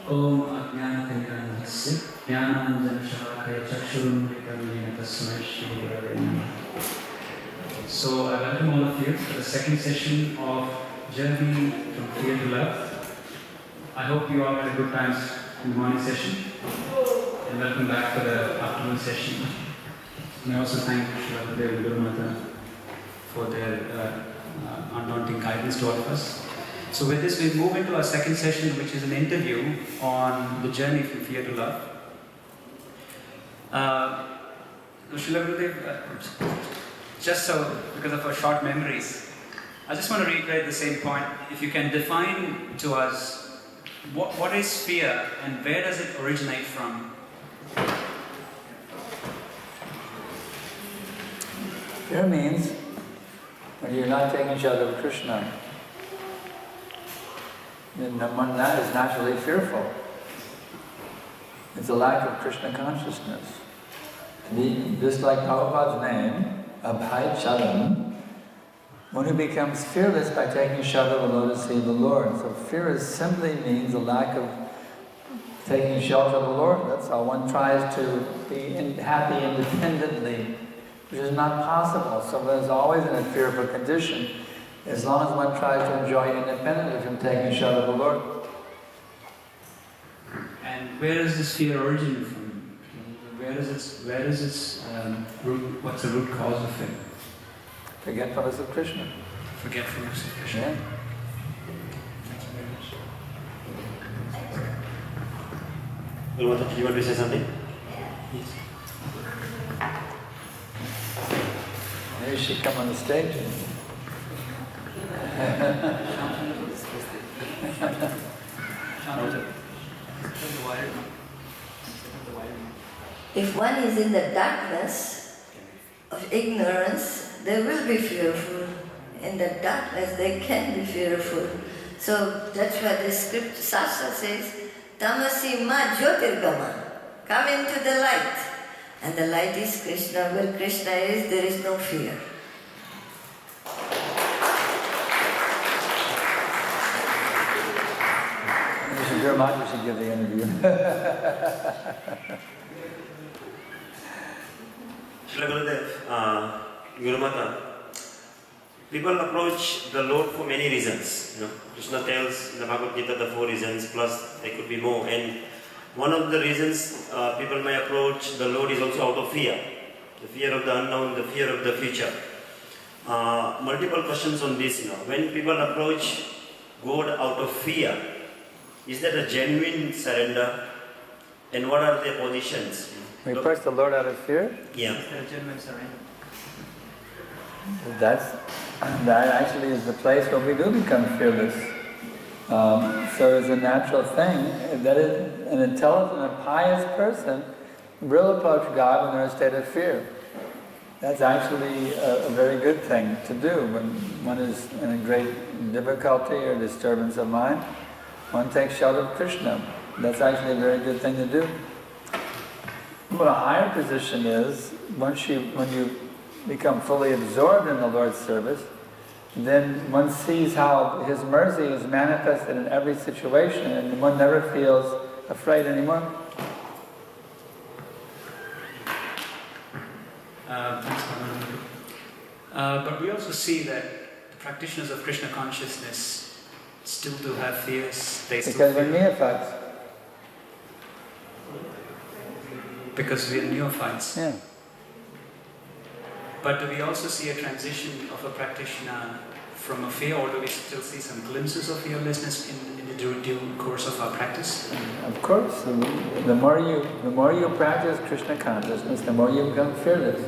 Om Ajnana-Tinkarana-Hasya Jnana-Anjana-Shalakaya Chakshurun-Vikarmena Tasmai Shri-Gurave Namaha. So I welcome all of you to the second session of Journey from Fear to Love. I hope you all had a good time in the morning session. And welcome back for the afternoon session. And I also thank Sri Prabhupada and Guru Mata for their undaunting guidance to all of us. So with this, we move into our second session, which is an interview on the journey from fear to love. Srila Gurudev, just so, because of our short memories, I just want to reiterate the same point. If you can define to us what is fear and where does it originate from? Fear means when you're not taking shelter of Krishna, then one that is naturally fearful. It's a lack of Krishna consciousness. Just like Prabhupada's name, Abhai-Charan, one who becomes fearless by taking shelter of the lotus feet of the Lord. So fear simply means a lack of taking shelter of the Lord. That's all. One tries to be happy independently, which is not possible. So there's always in a fearful condition, as long as one tries to enjoy independently from taking shelter of the Lord. And where does this fear originate from? Where is its root? What's the root cause of it? Forgetfulness of Krishna. Forgetfulness of Krishna. Yeah. Thank you very much. Guru, do you want to say something? Yes. Maybe she come on the stage. If one is in the darkness of ignorance, they will be fearful. In the darkness, they can be fearful. So that's why the script Shastra says, Tamasi ma jyotirgama, come into the light. And the light is Krishna. Where Krishna is, there is no fear. Your mother should give the interview. Srila Gurudev, Guru Mata, people approach the Lord for many reasons. Krishna tells in the Bhagavad Gita the 4 reasons, plus there could be more. And one of the reasons people may approach the Lord is also out of fear. The fear of the unknown, the fear of the future. Multiple questions on this. When people approach God out of fear, is that a genuine surrender? And what are their positions? We approach the Lord out of fear? Yeah. Is there a genuine surrender? That actually is the place where we do become fearless. So it's a natural thing that an intelligent and pious person will approach God when they're in a state of fear. That's actually a very good thing to do when one is in a great difficulty or disturbance of mind. One takes shelter of Krishna. That's actually a very good thing to do. But a higher position is, when you become fully absorbed in the Lord's service, then one sees how His mercy is manifested in every situation, and one never feels afraid anymore. Thanks, but we also see that the practitioners of Krishna consciousness still do have fears. They Because we're neophytes. Because we are neophytes. Yeah. But do we also see a transition of a practitioner from a fear, or do we still see some glimpses of fearlessness in the due course of our practice? Of course. The more you practice Krishna consciousness, the more you become fearless.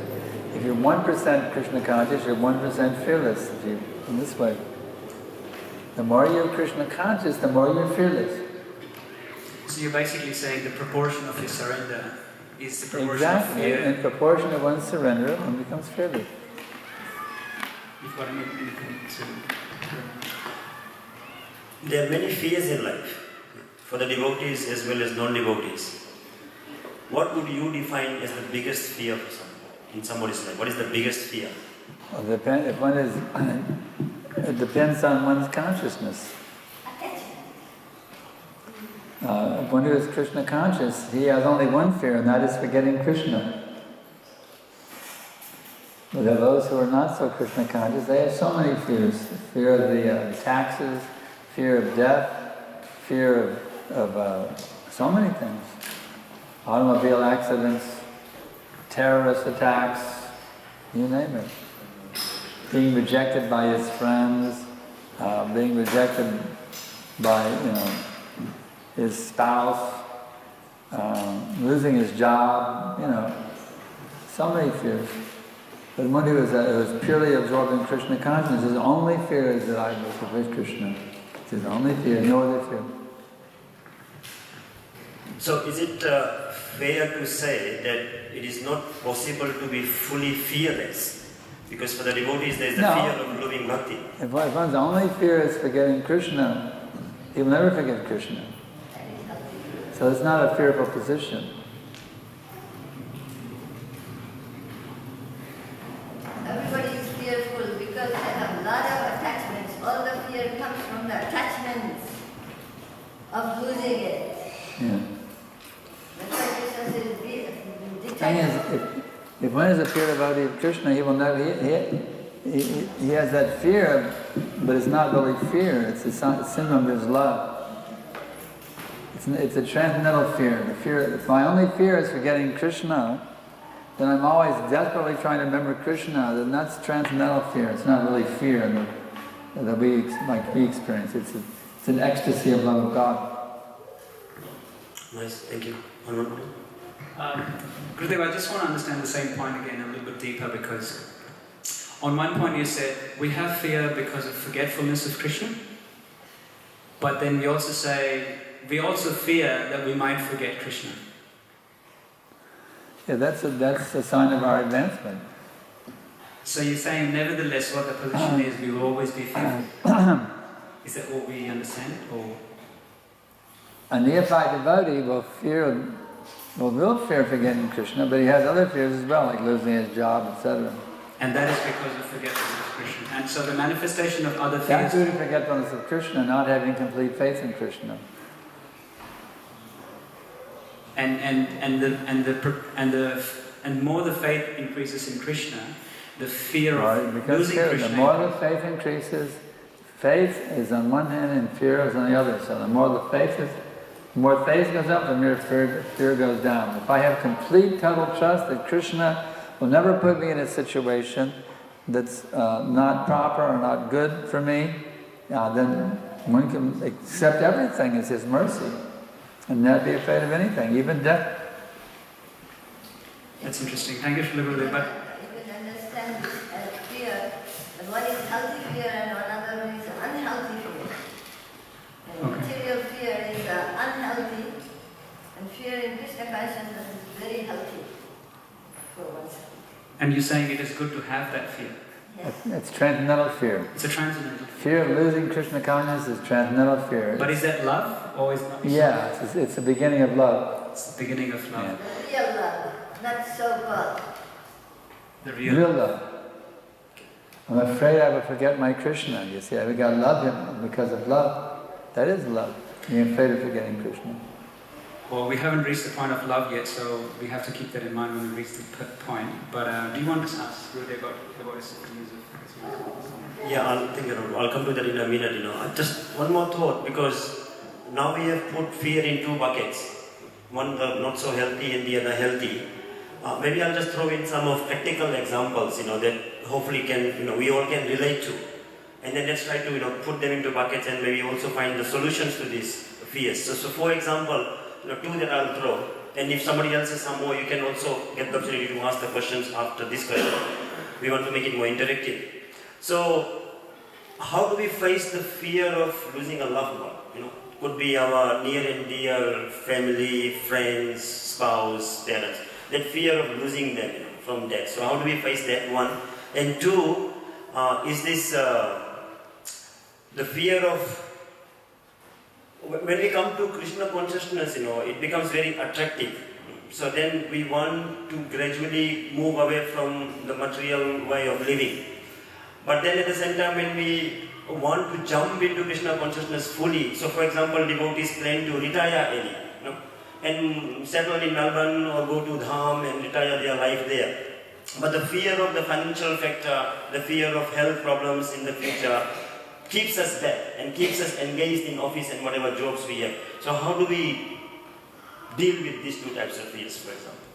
If you're 1% Krishna conscious, you're 1% fearless. In this way. The more you're Krishna conscious, the more you're fearless. So you're basically saying the proportion of your surrender is the proportion Exactly. of fear. In proportion of one's surrender, one becomes fearless. You've got anything to... There are many fears in life, for the devotees as well as non-devotees. What would you define as the biggest fear for someone, in somebody's life? What is the biggest fear? Well, if one is, it depends on one's consciousness. One who is Krishna conscious, he has only one fear, and that is forgetting Krishna. But there are those who are not so Krishna conscious, they have so many fears. Fear of the taxes, fear of death, fear of so many things. Automobile accidents, terrorist attacks, you name it. Being rejected by his friends, being rejected by, his spouse, losing his job, so many fears. But one who is purely absorbed in Krishna consciousness, his only fear is that I will forget Krishna. It's his only fear, no other fear. So is it fair to say that it is not possible to be fully fearless? Because for the devotees there is the fear of losing bhakti. If one's only fear is forgetting Krishna, he will never forget Krishna. So it's not a fearful position. Everybody is fearful because they have a lot of attachments. All the fear comes from the attachments of losing it. Yeah. That's why Krishna says, be Thing is, if one is a pure devotee of Krishna, he will never. He has that fear, but it's not really fear. It's a symptom of his love. It's a transcendental fear. The fear. If my only fear is forgetting Krishna, then I'm always desperately trying to remember Krishna. Then that's transcendental fear. It's not really fear that we experience. It's an ecstasy of love of God. Nice, thank you. Gurudev, I just want to understand the same point again a little bit deeper, because on one point you said we have fear because of forgetfulness of Krishna, but then we also say we also fear that we might forget Krishna. Yeah, that's a sign of our advancement. So you're saying nevertheless what the position is, we will always be fearful. Is that what we understand? Or a neophyte devotee will fear forgetting Krishna, but he has other fears as well, like losing his job, etc. And that is because of forgetfulness of Krishna. And so the manifestation of other That's fears. due to forgetfulness of Krishna, not having complete faith in Krishna. And more the faith increases in Krishna, the fear of losing Krishna. The more the faith increases, faith is on one hand and fear is on the other. So the more faith goes up, the more fear goes down. If I have complete, total trust that Krishna will never put me in a situation that's not proper or not good for me, then one can accept everything as His mercy and not be afraid of anything, even death. That's interesting. Thank you, Srila. But you can understand this as fear, and one is healthy fear and another one is unhealthy fear. And material fear is unhealthy, and fear in Krishna consciousness is very healthy for oneself. And you're saying it is good to have that fear? Yes. It's transcendental fear. It's a transcendental fear. Fear of losing Krishna consciousness is transcendental fear. But is that love, or is it? Yeah, it's the beginning of love. It's the beginning of love. Yeah. The real love, not so-called. The real love. I'm afraid I will forget my Krishna. You see, I got to love him because of love. That is love. You're afraid of forgetting Krishna. Well, we haven't reached the point of love yet, so we have to keep that in mind when we reach the point. But do you want to ask Gurudev about his views of? Yeah, I'll come to that in a minute. Just one more thought, because now we have put fear in two buckets. One the not so healthy and the other healthy. Maybe I'll just throw in some of practical examples, that hopefully we all can relate to. And then let's try to, put them into buckets and maybe also find the solutions to these fears. So for example, two that I'll throw, and if somebody else has some more, you can also get the opportunity to ask the questions after this question. We want to make it more interactive. So, how do we face the fear of losing a loved one? Could be our near and dear family, friends, spouse, parents. That fear of losing them from death. So, how do we face that one? And two, is this the fear of when we come to Krishna consciousness, it becomes very attractive. So then we want to gradually move away from the material way of living. But then at the same time, when we want to jump into Krishna consciousness fully. So for example, devotees plan to retire early, and settle in Melbourne or go to Dham and retire their life there. But the fear of the financial factor, the fear of health problems in the future keeps us back and keeps us engaged in office and whatever jobs we have. So how do we deal with these two types of fears, for example?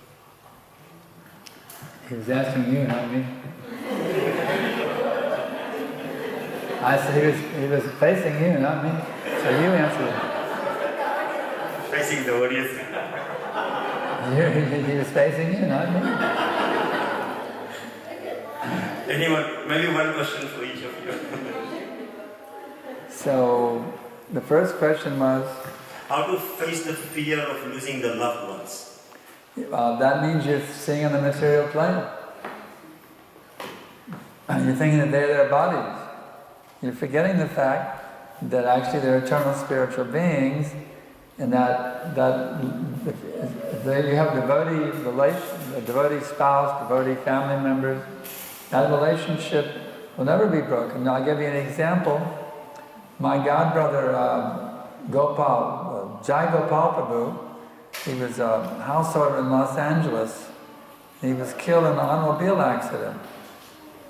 He was asking you, not me. I said he was facing you, not me. So you answered. Facing the audience. He was facing you, not me. Anyone, maybe one question for each of you. So the first question was, how to face the fear of losing the loved ones? That means you're seeing on the material plane. You're thinking that they're their bodies. You're forgetting the fact that actually they're eternal spiritual beings, and that if you have devotee relation, a devotee spouse, devotee family members, that relationship will never be broken. Now, I'll give you an example. My godbrother Jai Gopal Prabhu, he was a householder in Los Angeles. He was killed in an automobile accident.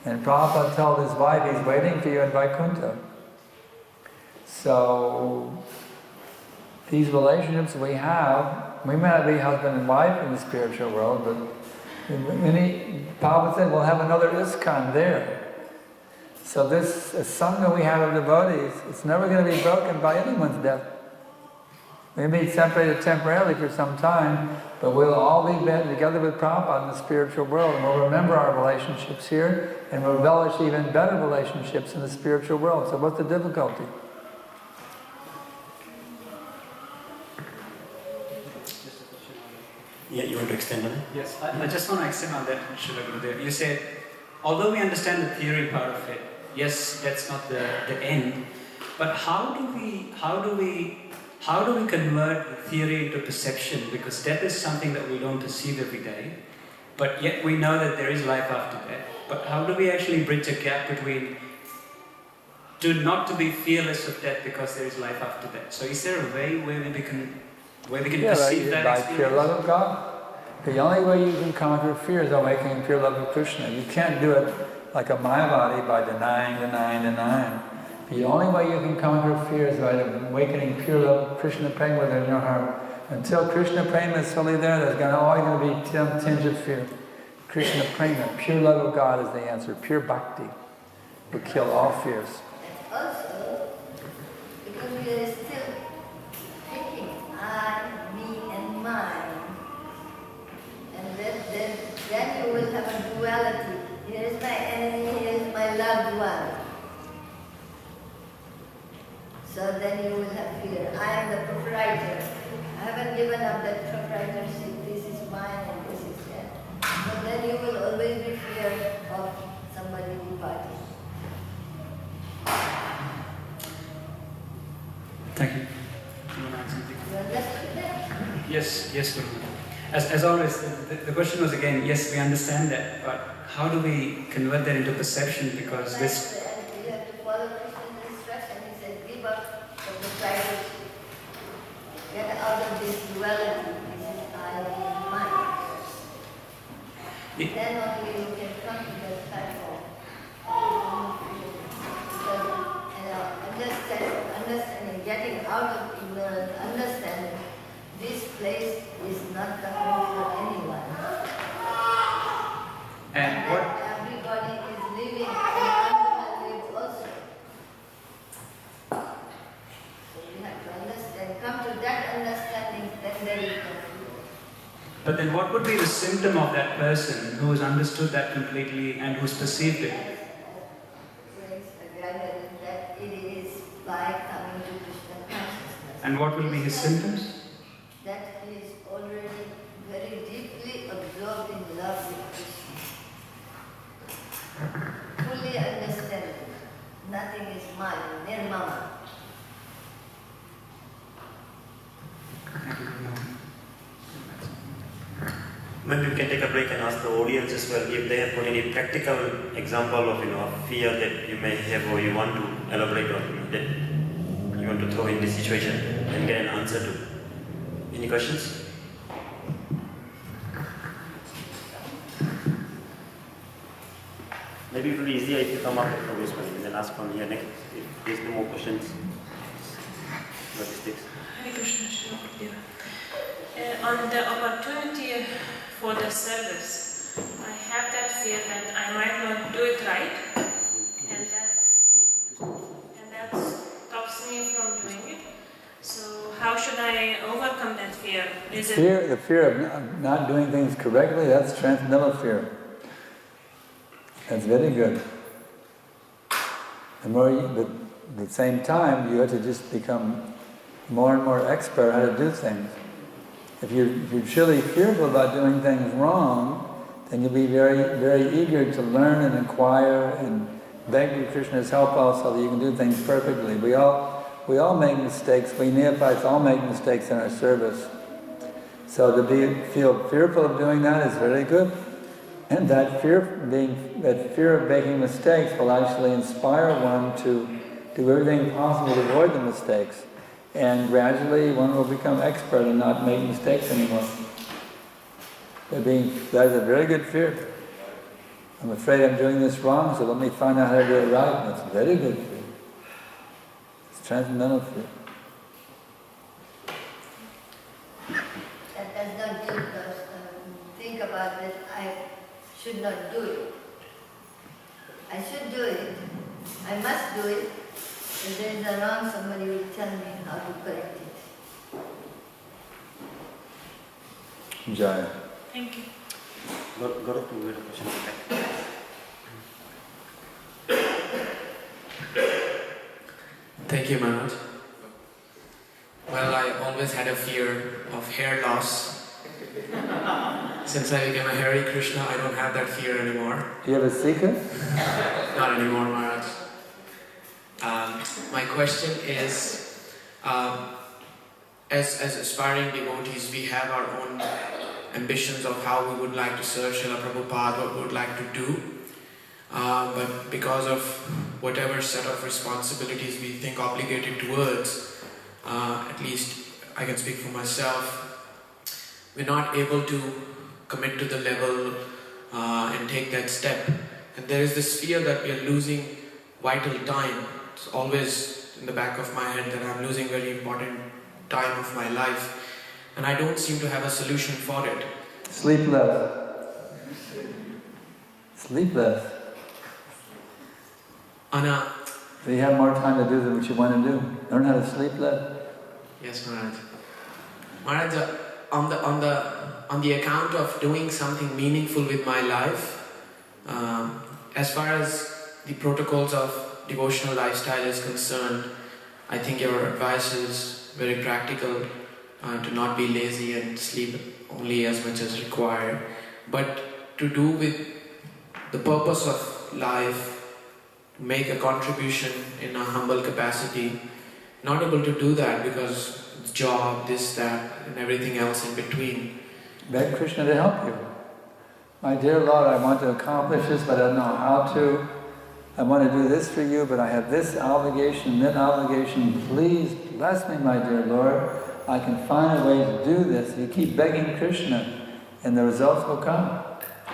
And Prabhupada told his wife, he's waiting for you in Vaikuntha. So, these relationships we have, we may not be husband and wife in the spiritual world, but Prabhupada said we'll have another ISKCON there. So this sangha we have of devotees, it's never going to be broken by anyone's death. We may be separated temporarily for some time, but we'll all be together with Prabhupada in the spiritual world, and we'll remember our relationships here, and we'll relish even better relationships in the spiritual world. So what's the difficulty? Yeah, you want to extend on it? Yes, I just want to extend on that, Srila Gurudev. You said, although we understand the theory part of it, yes, that's not the end, but how do we convert the theory into perception? Because death is something that we don't perceive every day, but yet we know that there is life after death. But how do we actually bridge a gap between not to be fearless of death because there is life after death? So is there a way where we can perceive that by experience? pure love of God. The only way you can conquer fear is awakening pure love of Krishna. You can't do it like a Mayavadi by denying. The only way you can conquer fear is by awakening pure love of Krishna prema within your heart. Until Krishna prema is fully there, there's always going to be a tinge of fear. Krishna prema, pure love of God is the answer. Pure bhakti will kill all fears. Also, because we are still thinking I, me and mine, and then you will have a duality. Here is my enemy, here is my loved one. So then you will have fear. I am the proprietor. I haven't given up that proprietorship. This is mine and this is that. But then you will always be feared of somebody departing. Thank you. You understood that? Yes, Guru. As always, the question was again, yes, we understand that, but how do we convert that into perception? Because this... You have to follow Krishna's instruction. He said, give up the proprietorship. Get out of this duality. This is I and mine. Then only you can come to that platform. Understanding, getting out of ignorance, understanding this place is not the home for anyone. And what... Everybody is living and animal lives also. So we have to understand, come to that understanding, then there is no fear. But then what would be the symptom of that person who has understood that completely and who's perceived it? That it is by coming to Krishna consciousness. And what will be his symptoms? That he is already very deeply absorbed in love with Krishna. Fully understanding. Nothing is mine, nirmama. Maybe we can take a break and ask the audience as well if they have got any practical example of fear that you may have or you want to elaborate on that you want to throw in this situation and get an answer to. Any questions? Maybe it will be easier if you come up for this one and then ask from here next if there's no more questions. Logistics. Hare Krishna, Śrīmad Bhāgavatam. On the opportunity for the service, I have that fear that I might not do it right, and that stops me from doing it. So how should I overcome that fear? The fear of not doing things correctly, that's transcendental fear. That's very good. At the same time, you have to just become more and more expert how to do things. If you're truly fearful about doing things wrong, then you'll be very, very eager to learn and inquire and beg Krishna's help also that you can do things perfectly. We all make mistakes. We neophytes all make mistakes in our service. So to feel fearful of doing that is very good. And that fear of making mistakes will actually inspire one to do everything possible to avoid the mistakes. And gradually one will become expert and not make mistakes anymore. That is a very good fear. I'm afraid I'm doing this wrong, so let me find out how to do it right. That's a very good fear. It's transcendental fear. That does not give us think about that I should not do it. I should do it. I must do it. If there is a wrong, somebody will tell me how to correct it. Jaya. Thank you. Go to the question. Thank you, Maharaj. Well, I always had a fear of hair loss. Since I became a Hare Krishna, I don't have that fear anymore. Do you have a secret? Not anymore, Maharaj. My question is, as aspiring devotees, we have our own ambitions of how we would like to serve Srila Prabhupada, what we would like to do. But because of whatever set of responsibilities we think obligated towards, at least I can speak for myself, we're not able to commit to the level and take that step. And there is this fear that we are losing vital time. It's always in the back of my head that I'm losing very important time of my life. And I don't seem to have a solution for it. Sleep less. Sleep less. Anna. So you have more time to do what you want to do. Learn how to sleep less. Yes, Maharaj. Maharaj, on the account of doing something meaningful with my life, as far as the protocols of devotional lifestyle is concerned, I think your advice is very practical, to not be lazy and sleep only as much as required. But to do with the purpose of life, make a contribution in a humble capacity, not able to do that because job, this, that, and everything else in between. Beg Krishna to help you. My dear Lord, I want to accomplish this, but I don't know how to. I want to do this for you, but I have this obligation, that obligation. Please bless me, my dear Lord. I can find a way to do this. You keep begging Krishna, and the results will come.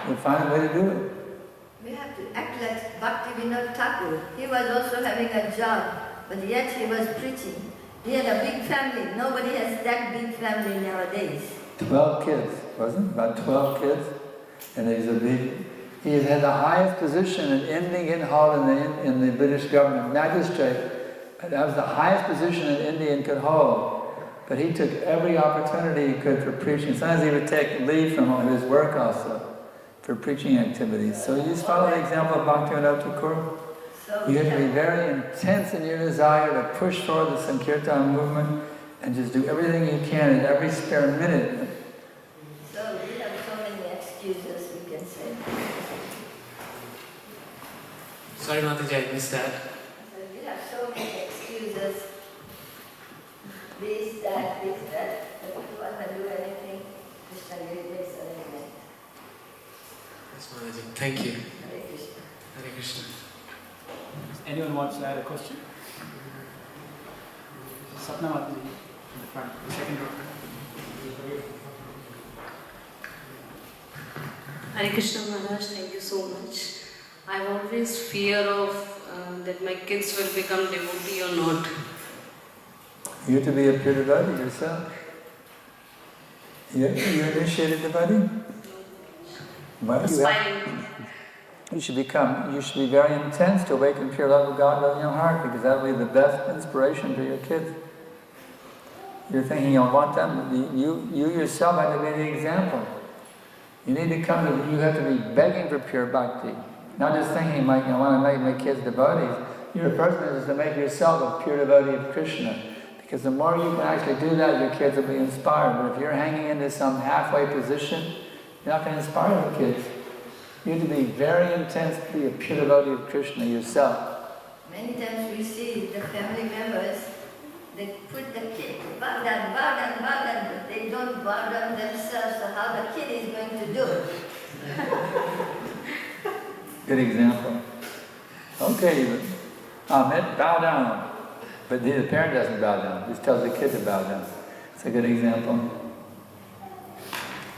You'll find a way to do it. We have to act like Bhaktivedanta. He was also having a job, but yet he was preaching. He had a big family. Nobody has that big family nowadays. 12 kids, wasn't it? About 12 kids. And he had the highest position in Indian hall in the British government, magistrate. That was the highest position an Indian could hold. But he took every opportunity he could for preaching. Sometimes he would take leave from his work also for preaching activities. So you just follow the example of Bhaktivedanta. You have to be very intense in your desire to push forward the Sankirtan movement and just do everything you can in every spare minute. So we have so many excuses we can say. Sorry, Mataji, I missed that. So we have so many excuses. This, that. But if you want to do anything, Krishna makes arrangement. Yes, Mataji. Thank you. Hare Krishna. Hare Krishna. Anyone wants to add a question? Sapnavati in the front, the second row. Hare Krishna Maharaj, thank you so much. I have always fear of that my kids will become devotee or not. You to be a pure devotee yourself. You initiated devotee? Aspiring. You should be very intense to awaken pure love of God in your heart, because that will be the best inspiration to your kids. You're thinking you want them, you yourself have to be the example. You need to you have to be begging for pure bhakti. Not just thinking, I want to make my kids devotees. Your purpose is to make yourself a pure devotee of Krishna. Because the more you can actually do that, your kids will be inspired. But if you're hanging into some halfway position, you're not going to inspire your kids. You have to be very intense to be a pure devotee of Krishna yourself. Many times we see the family members, they put the kid, bow down, but they don't bow down themselves, so how the kid is going to do it? Good example. Okay, Ahmed, bow down. But the parent doesn't bow down, just tells the kid to bow down. It's a good example.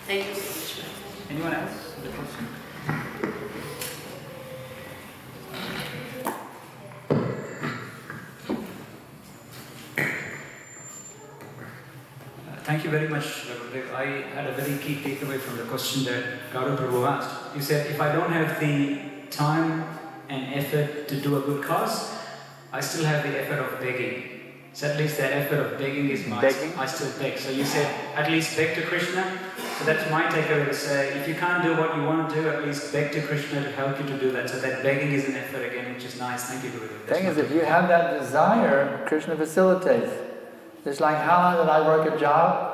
Thank you so much. Anyone else with a question? Thank you very much, Gurudev. I had a very key takeaway from the question that Gaurav Prabhu asked. You said, if I don't have the time and effort to do a good cause, I still have the effort of begging. So at least that effort of begging is mine. Begging? I still beg. So you said, at least beg to Krishna. So that's my takeaway to say, if you can't do what you want to do, at least beg to Krishna to help you to do that. So that begging is an effort again, which is nice. Thank you, Gurudev. The thing is, if you have that desire, Krishna facilitates. It's like, how long did I work a job?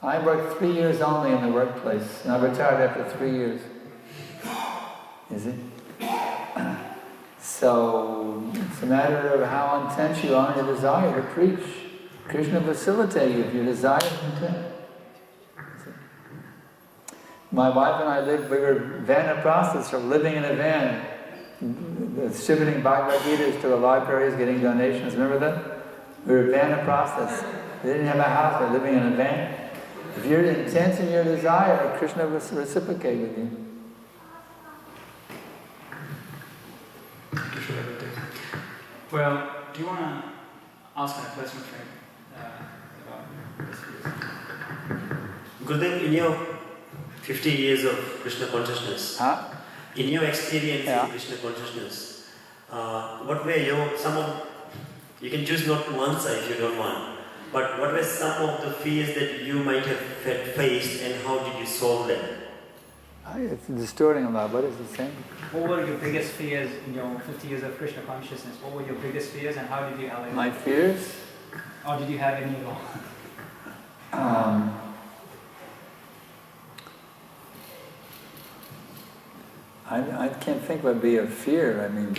I worked 3 years only in the workplace, and I retired after 3 years. Is it? So, it's a matter of how intense you are in your desire to preach. Krishna facilitate you if your desire is intense. My wife and I we were vanaprasthas, from living in a van, distributing Bhagavad Gitas to the libraries, getting donations. Remember that? We were vanaprasthas. They didn't have a house, they were living in a van. If you're intense in your desire, Krishna will reciprocate with you. Well, do you want to ask my personal friend about this? Gurudev, in your 50 years of Krishna consciousness, in your experience in Krishna consciousness, what were you can choose not to answer if you don't want, but what were some of the fears that you might have faced and how did you solve them? It's distorting a lot. What is it saying? What were your biggest fears in your 50 years of Krishna consciousness? What were your biggest fears and how did you allay them? My fears? Or did you have any at all? I can't think what would be a fear. I mean,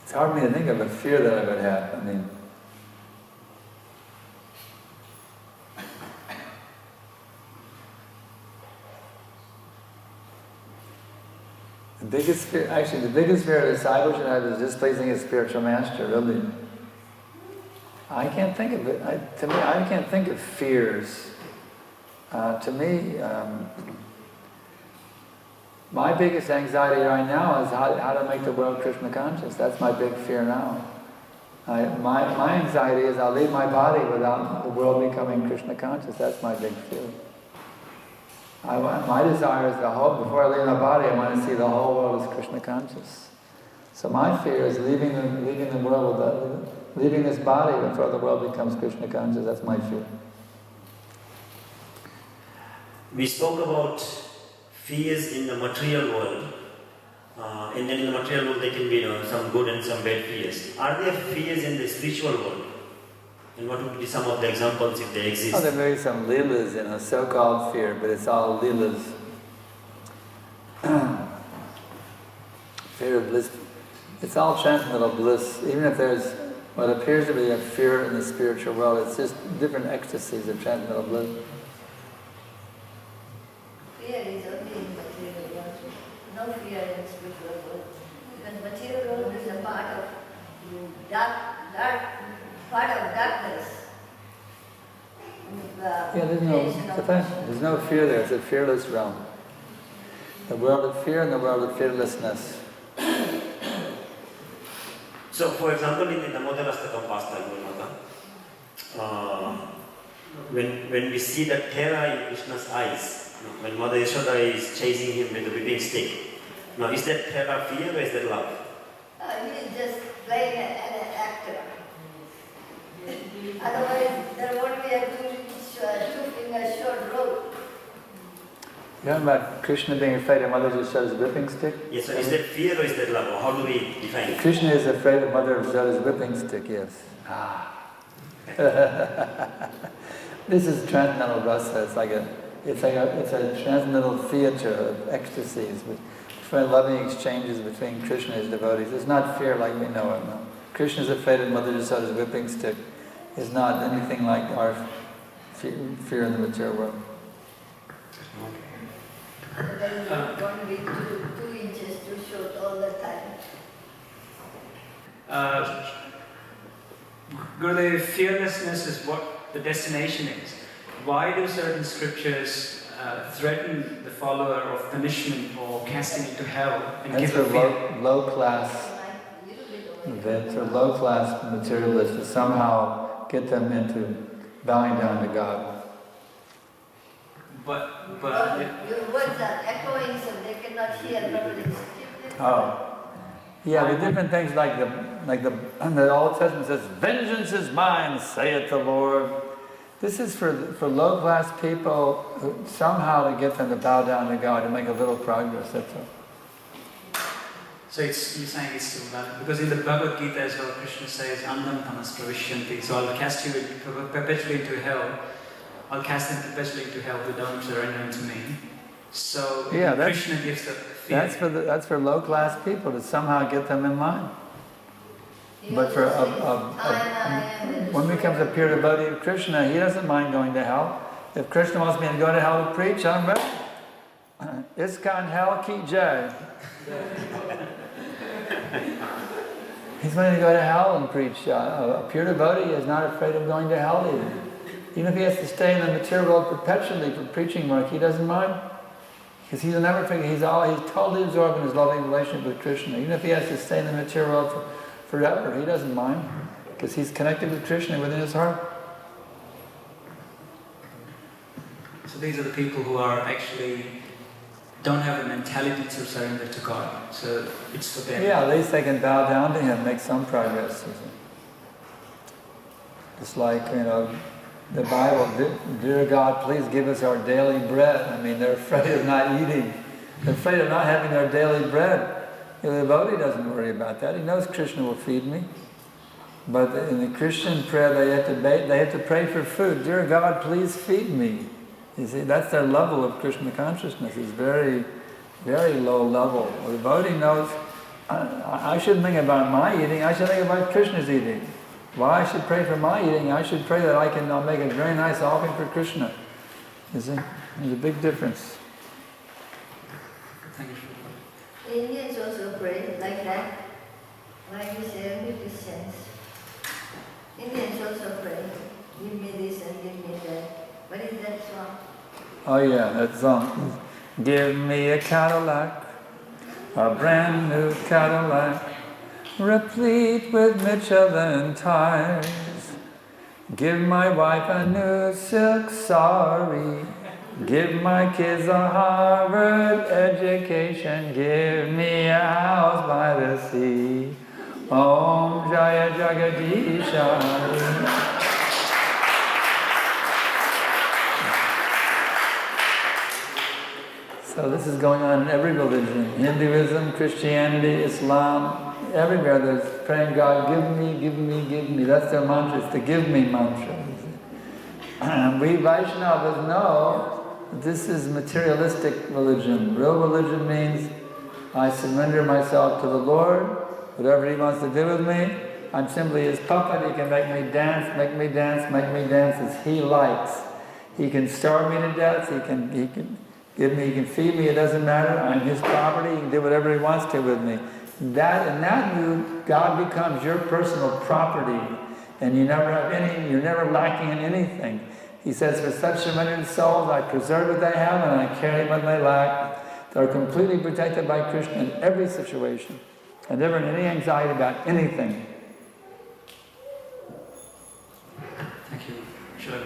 it's hard for me to think of a fear that I would have. I mean, the biggest fear a disciple should have is displeasing his spiritual master, really. I can't think of it. I can't think of fears. To me, my biggest anxiety right now is how to make the world Krishna conscious. That's my big fear now. My anxiety is I'll leave my body without the world becoming Krishna conscious. That's my big fear. My desire is before I leave my body, I want to see the whole world as Krishna conscious. So my fear is leaving the world leaving this body before the world becomes Krishna conscious. That's my fear. We spoke about fears in the material world, and then in the material world there can be some good and some bad fears. Are there fears in the spiritual world? And what would be some of the examples if they exist? Oh, there may be some leelas in a so-called fear, but it's all leelas. Fear of bliss. It's all transcendental bliss. Even if there's what appears to be a fear in the spiritual world, it's just different ecstasies of transcendental bliss. Fear dark part of darkness. There's no fear there. It's a fearless realm. The world of fear and the world of fearlessness. So, for example, in the Damodara Astakam pastime, when we see the terror in Krishna's eyes, when Mother Yashoda is chasing him with the whipping stick, now is that terror fear or is that love? He is just playing an actor. Otherwise, there won't be a two-finger short rope. You know about Krishna being afraid of Mother Yashoda's whipping stick? Yes, so is that fear or is that love? Or how do we define it? Krishna is afraid of Mother Yashoda's whipping stick, yes. This is transcendental rasa. It's a transcendental theater of ecstasies, between loving exchanges between Krishna and his devotees. It's not fear like we know it. No. Krishna is afraid of Mother Yashoda's whipping stick. It's not anything like our fear in the material world. There is going to be 2 inches too short all the time. Gurudev, fearlessness is what the destination is. Why do certain scriptures threaten the follower of punishment or casting into hell and That's give a fear? low class. That's for low class materialists to somehow get them into bowing down to God. But your words are echoing, so they cannot hear properly. Yeah, the different things like the Old Testament says, "Vengeance is mine, saith the Lord." This is for low class people somehow to get them to bow down to God, to make a little progress. That's all. So you're saying it's still valid because in the Bhagavad Gita as well, Krishna says, "Andam tamas pravishyanti." So I'll cast you perpetually into hell. I'll cast them perpetually into hell who don't surrender unto me. So Krishna gives the fear. That's for low class people to somehow get them in line. But for when it becomes a pure devotee of Krishna, he doesn't mind going to hell. If Krishna wants me to go to hell to preach, I'm ready. ISKCON hell ki jai. He's willing to go to hell and preach. A pure devotee is not afraid of going to hell even if he has to stay in the material world perpetually for preaching work, he doesn't mind. Because he's never figured, he's totally absorbed in his loving relationship with Krishna. Even if he has to stay in the material world forever, he doesn't mind. Because he's connected with Krishna within his heart. So these are the people who are actually don't have a mentality to surrender to God. So it's for them. Yeah, at least they can bow down to him, make some progress. Just like, the Bible, dear God, please give us our daily bread. I mean, they're afraid of not eating. They're afraid of not having their daily bread. The devotee doesn't worry about that. He knows Krishna will feed me. But in the Christian prayer, they have to pray for food. Dear God, please feed me. You see, that's their level of Krishna consciousness. It's very, very low level. The devotee knows, I shouldn't think about my eating, I should think about Krishna's eating. Why I should pray for my eating? I should pray that I can make a very nice offering for Krishna. You see, there's a big difference. Indians also pray like that. Why we say only Christians? Indians also pray. Give me this and give me that. What is that song? Oh yeah, that song. Give me a Cadillac, a brand new Cadillac, replete with Michelin tires. Give my wife a new silk sari. Give my kids a Harvard education. Give me a house by the sea. Om Jaya Jagadishari. So this is going on in every religion. Hinduism, Christianity, Islam, everywhere there's praying God, give me, give me, give me. That's their mantra, it's the give me mantra. We Vaishnavas know this is materialistic religion. Real religion means I surrender myself to the Lord, whatever He wants to do with me. I'm simply His puppet. He can make me dance, make me dance, make me dance as He likes. He can starve me to death, He can give me, He can feed me, it doesn't matter. I'm His property, He can do whatever He wants to with me. that in that mood, God becomes your personal property, and you're never lacking in anything. He says, for such surrendered souls, I preserve what they have and I carry what they lack. They're completely protected by Krishna in every situation, and never in any anxiety about anything. Thank you. Sure.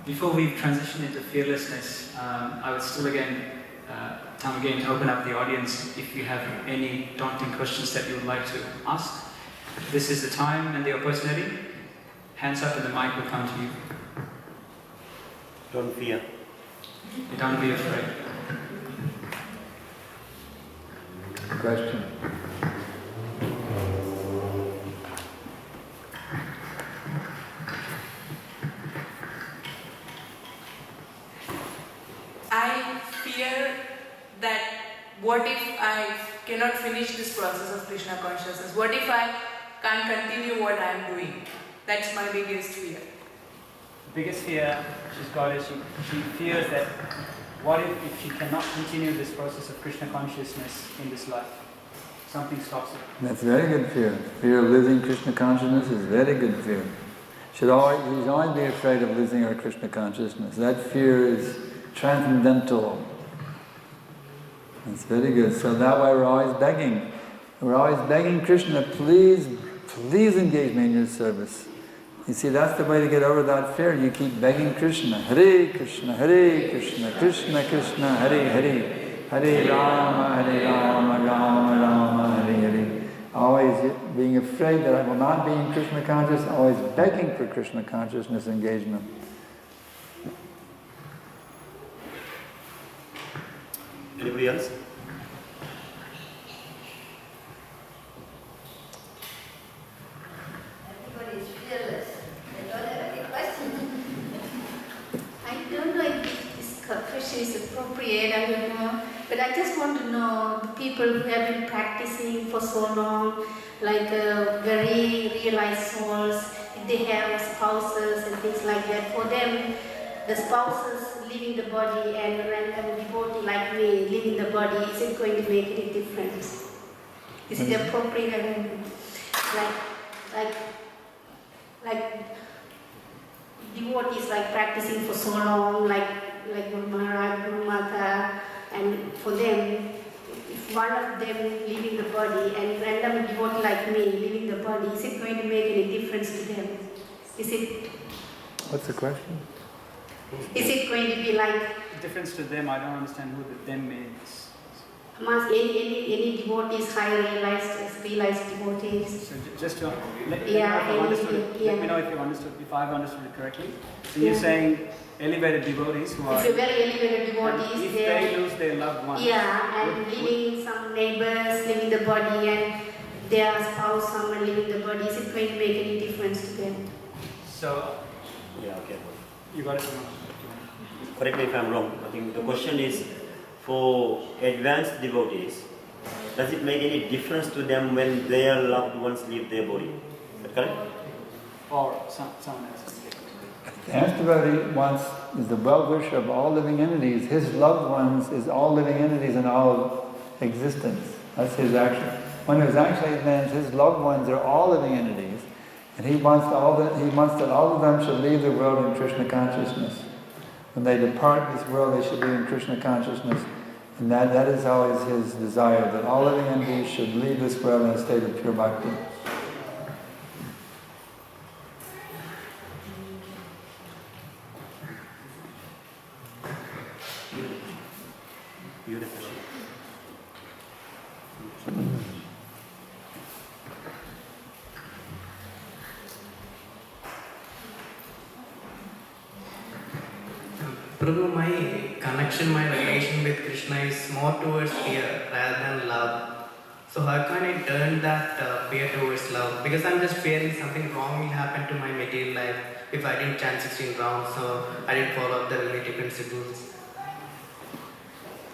Before we transition into fearlessness, I would still time again to open up the audience if you have any daunting questions that you would like to ask. This is the time and the opportunity. Hands up and the mic will come to you. Don't fear. Don't be afraid. Question. I fear that what if I cannot finish this process of Krishna consciousness? What if I can't continue what I am doing? That's my biggest fear. The biggest fear she's got is she fears that what if she cannot continue this process of Krishna consciousness in this life? Something stops her. That's very good fear. Fear of losing Krishna consciousness is very good fear. She'd always be afraid of losing her Krishna consciousness. That fear is transcendental. It's very good. So that way we're always begging. We're always begging Krishna, please engage me in your service. You see, that's the way to get over that fear. You keep begging Krishna. Hare Krishna, Krishna Krishna, Hare Hare. Hare Rama, Rama Rama, Hare Hare. Always being afraid that I will not be in Krishna consciousness, always begging for Krishna consciousness engagement. Anybody else? Everybody is fearless. They don't have any questions. I don't know if this question is appropriate, I don't know. But I just want to know the people who have been practicing for so long, like very realized souls, if they have spouses and things like that, for them, the spouses leaving the body and a devotee like me leaving the body, is it going to make any difference? Is it appropriate? I mean, like devotees like practicing for so long, like Guru Maharaj, Guru Mata, and for them, if one of them leaving the body and random devotee like me leaving the body, is it going to make any difference to them? Is it? What's the question? Is it going to be like? Difference to them, I don't understand who the them means. Any devotees, high realized devotees. So just to let me know if I've understood it correctly. So you're saying elevated devotees who are... If you're very elevated devotees, if they lose their loved ones... Yeah, and leaving some neighbors, leaving the body, and their spouse, someone leaving the body, is it going to make any difference to them? So... Yeah, okay. You got it. Correct me if I'm wrong. I think the question is, for advanced devotees, does it make any difference to them when their loved ones leave their body? Is that correct? Or someone else. The advanced devotee is the well-wisher of all living entities. His loved ones is all living entities in all of existence. That's his action. One who's actually advanced, his loved ones are all living entities, and he wants that all of them should leave the world in Krishna consciousness. When they depart this world, they should be in Krishna consciousness. And that is always his desire, that all living entities should leave this world in a state of pure bhakti. Beautiful. Prabhu, my connection, my relation with Krishna is more towards fear rather than love. So how can I turn that fear towards love? Because I'm just fearing something wrong will happen to my material life if I didn't chant 16 rounds, so I didn't follow the relative principles.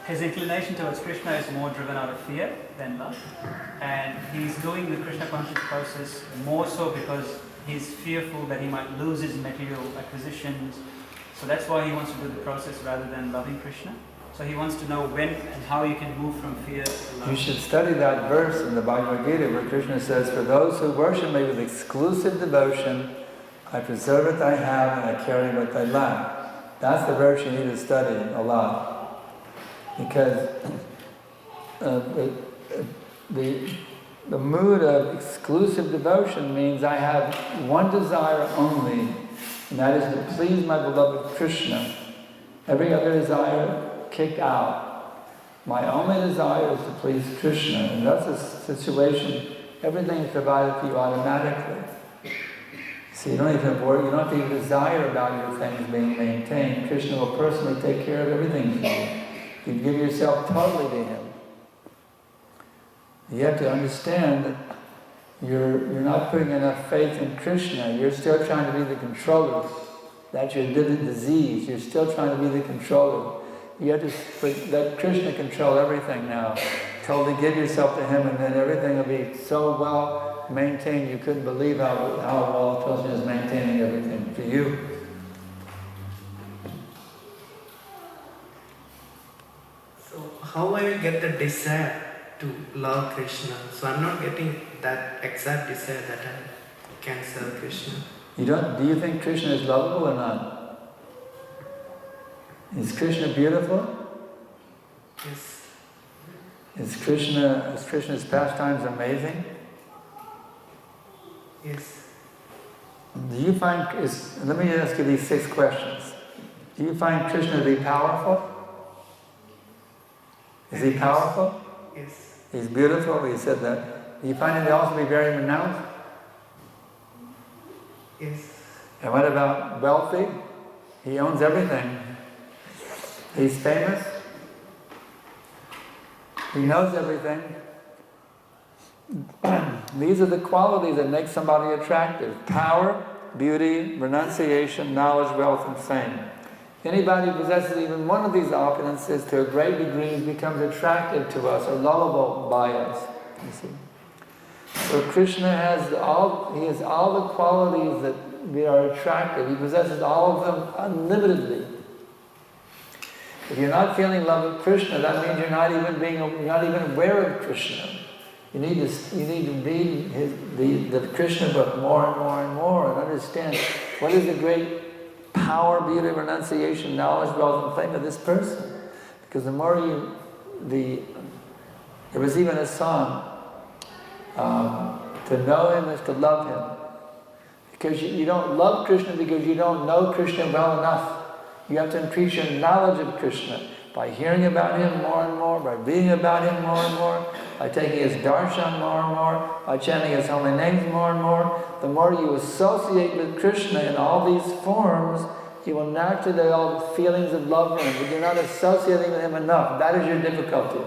His inclination towards Krishna is more driven out of fear than love. And he's doing the Krishna conscious process more so because he's fearful that he might lose his material acquisitions. So that's why he wants to do the process rather than loving Krishna. So he wants to know when and how you can move from fear to love. You should study that verse in the Bhagavad Gita where Krishna says, "For those who worship me with exclusive devotion, I preserve what I have and I carry what I lack." That's the verse you need to study a lot. Because the mood of exclusive devotion means I have one desire only, and that is to please my beloved Krishna. Every other desire kicked out. My only desire is to please Krishna, and that's a situation, everything is provided for you automatically. So you don't even worry, you don't have to even desire about your things being maintained. Krishna will personally take care of everything for you. You give yourself totally to Him. You have to understand that you're not putting enough faith in Krishna. You're still trying to be the controller. That's your disease. You're still trying to be the controller. You have to let Krishna control everything now. Totally give yourself to Him, and then everything will be so well maintained you couldn't believe how well Krishna is maintaining everything for you. So how I will get the desire to love Krishna? So I'm not getting that exact desire that I can serve Krishna. Do you think Krishna is lovable or not? Is Krishna beautiful? Yes. Is Krishna's pastimes amazing? Yes. Do you find, let me ask you these 6 questions. Do you find Krishna to be powerful? Is He powerful? Yes. He's beautiful, we said that. Do you find Him to also be very renowned? Yes. And what about wealthy? He owns everything. He's famous. He knows everything. These are the qualities that make somebody attractive. Power, beauty, renunciation, knowledge, wealth, and fame. Anybody who possesses even one of these opulences to a great degree becomes attractive to us or lovable by us. You see. So Krishna has all the qualities that we are attractive. He possesses all of them unlimitedly. If you're not feeling love of Krishna, that means you're not even aware of Krishna. You need to read the Krishna book more and more and more and understand what is the great power, beauty, renunciation, knowledge, wealth, and fame of this person. Because the more there was even a song, to know Him is to love Him. Because you don't love Krishna because you don't know Krishna well enough. You have to increase your knowledge of Krishna by hearing about Him more and more, by reading about Him more and more, by taking His darshan more and more, by chanting His holy names more and more. The more you associate with Krishna in all these forms, you will naturally develop feelings of love for Him, but you're not associating with Him enough. That is your difficulty.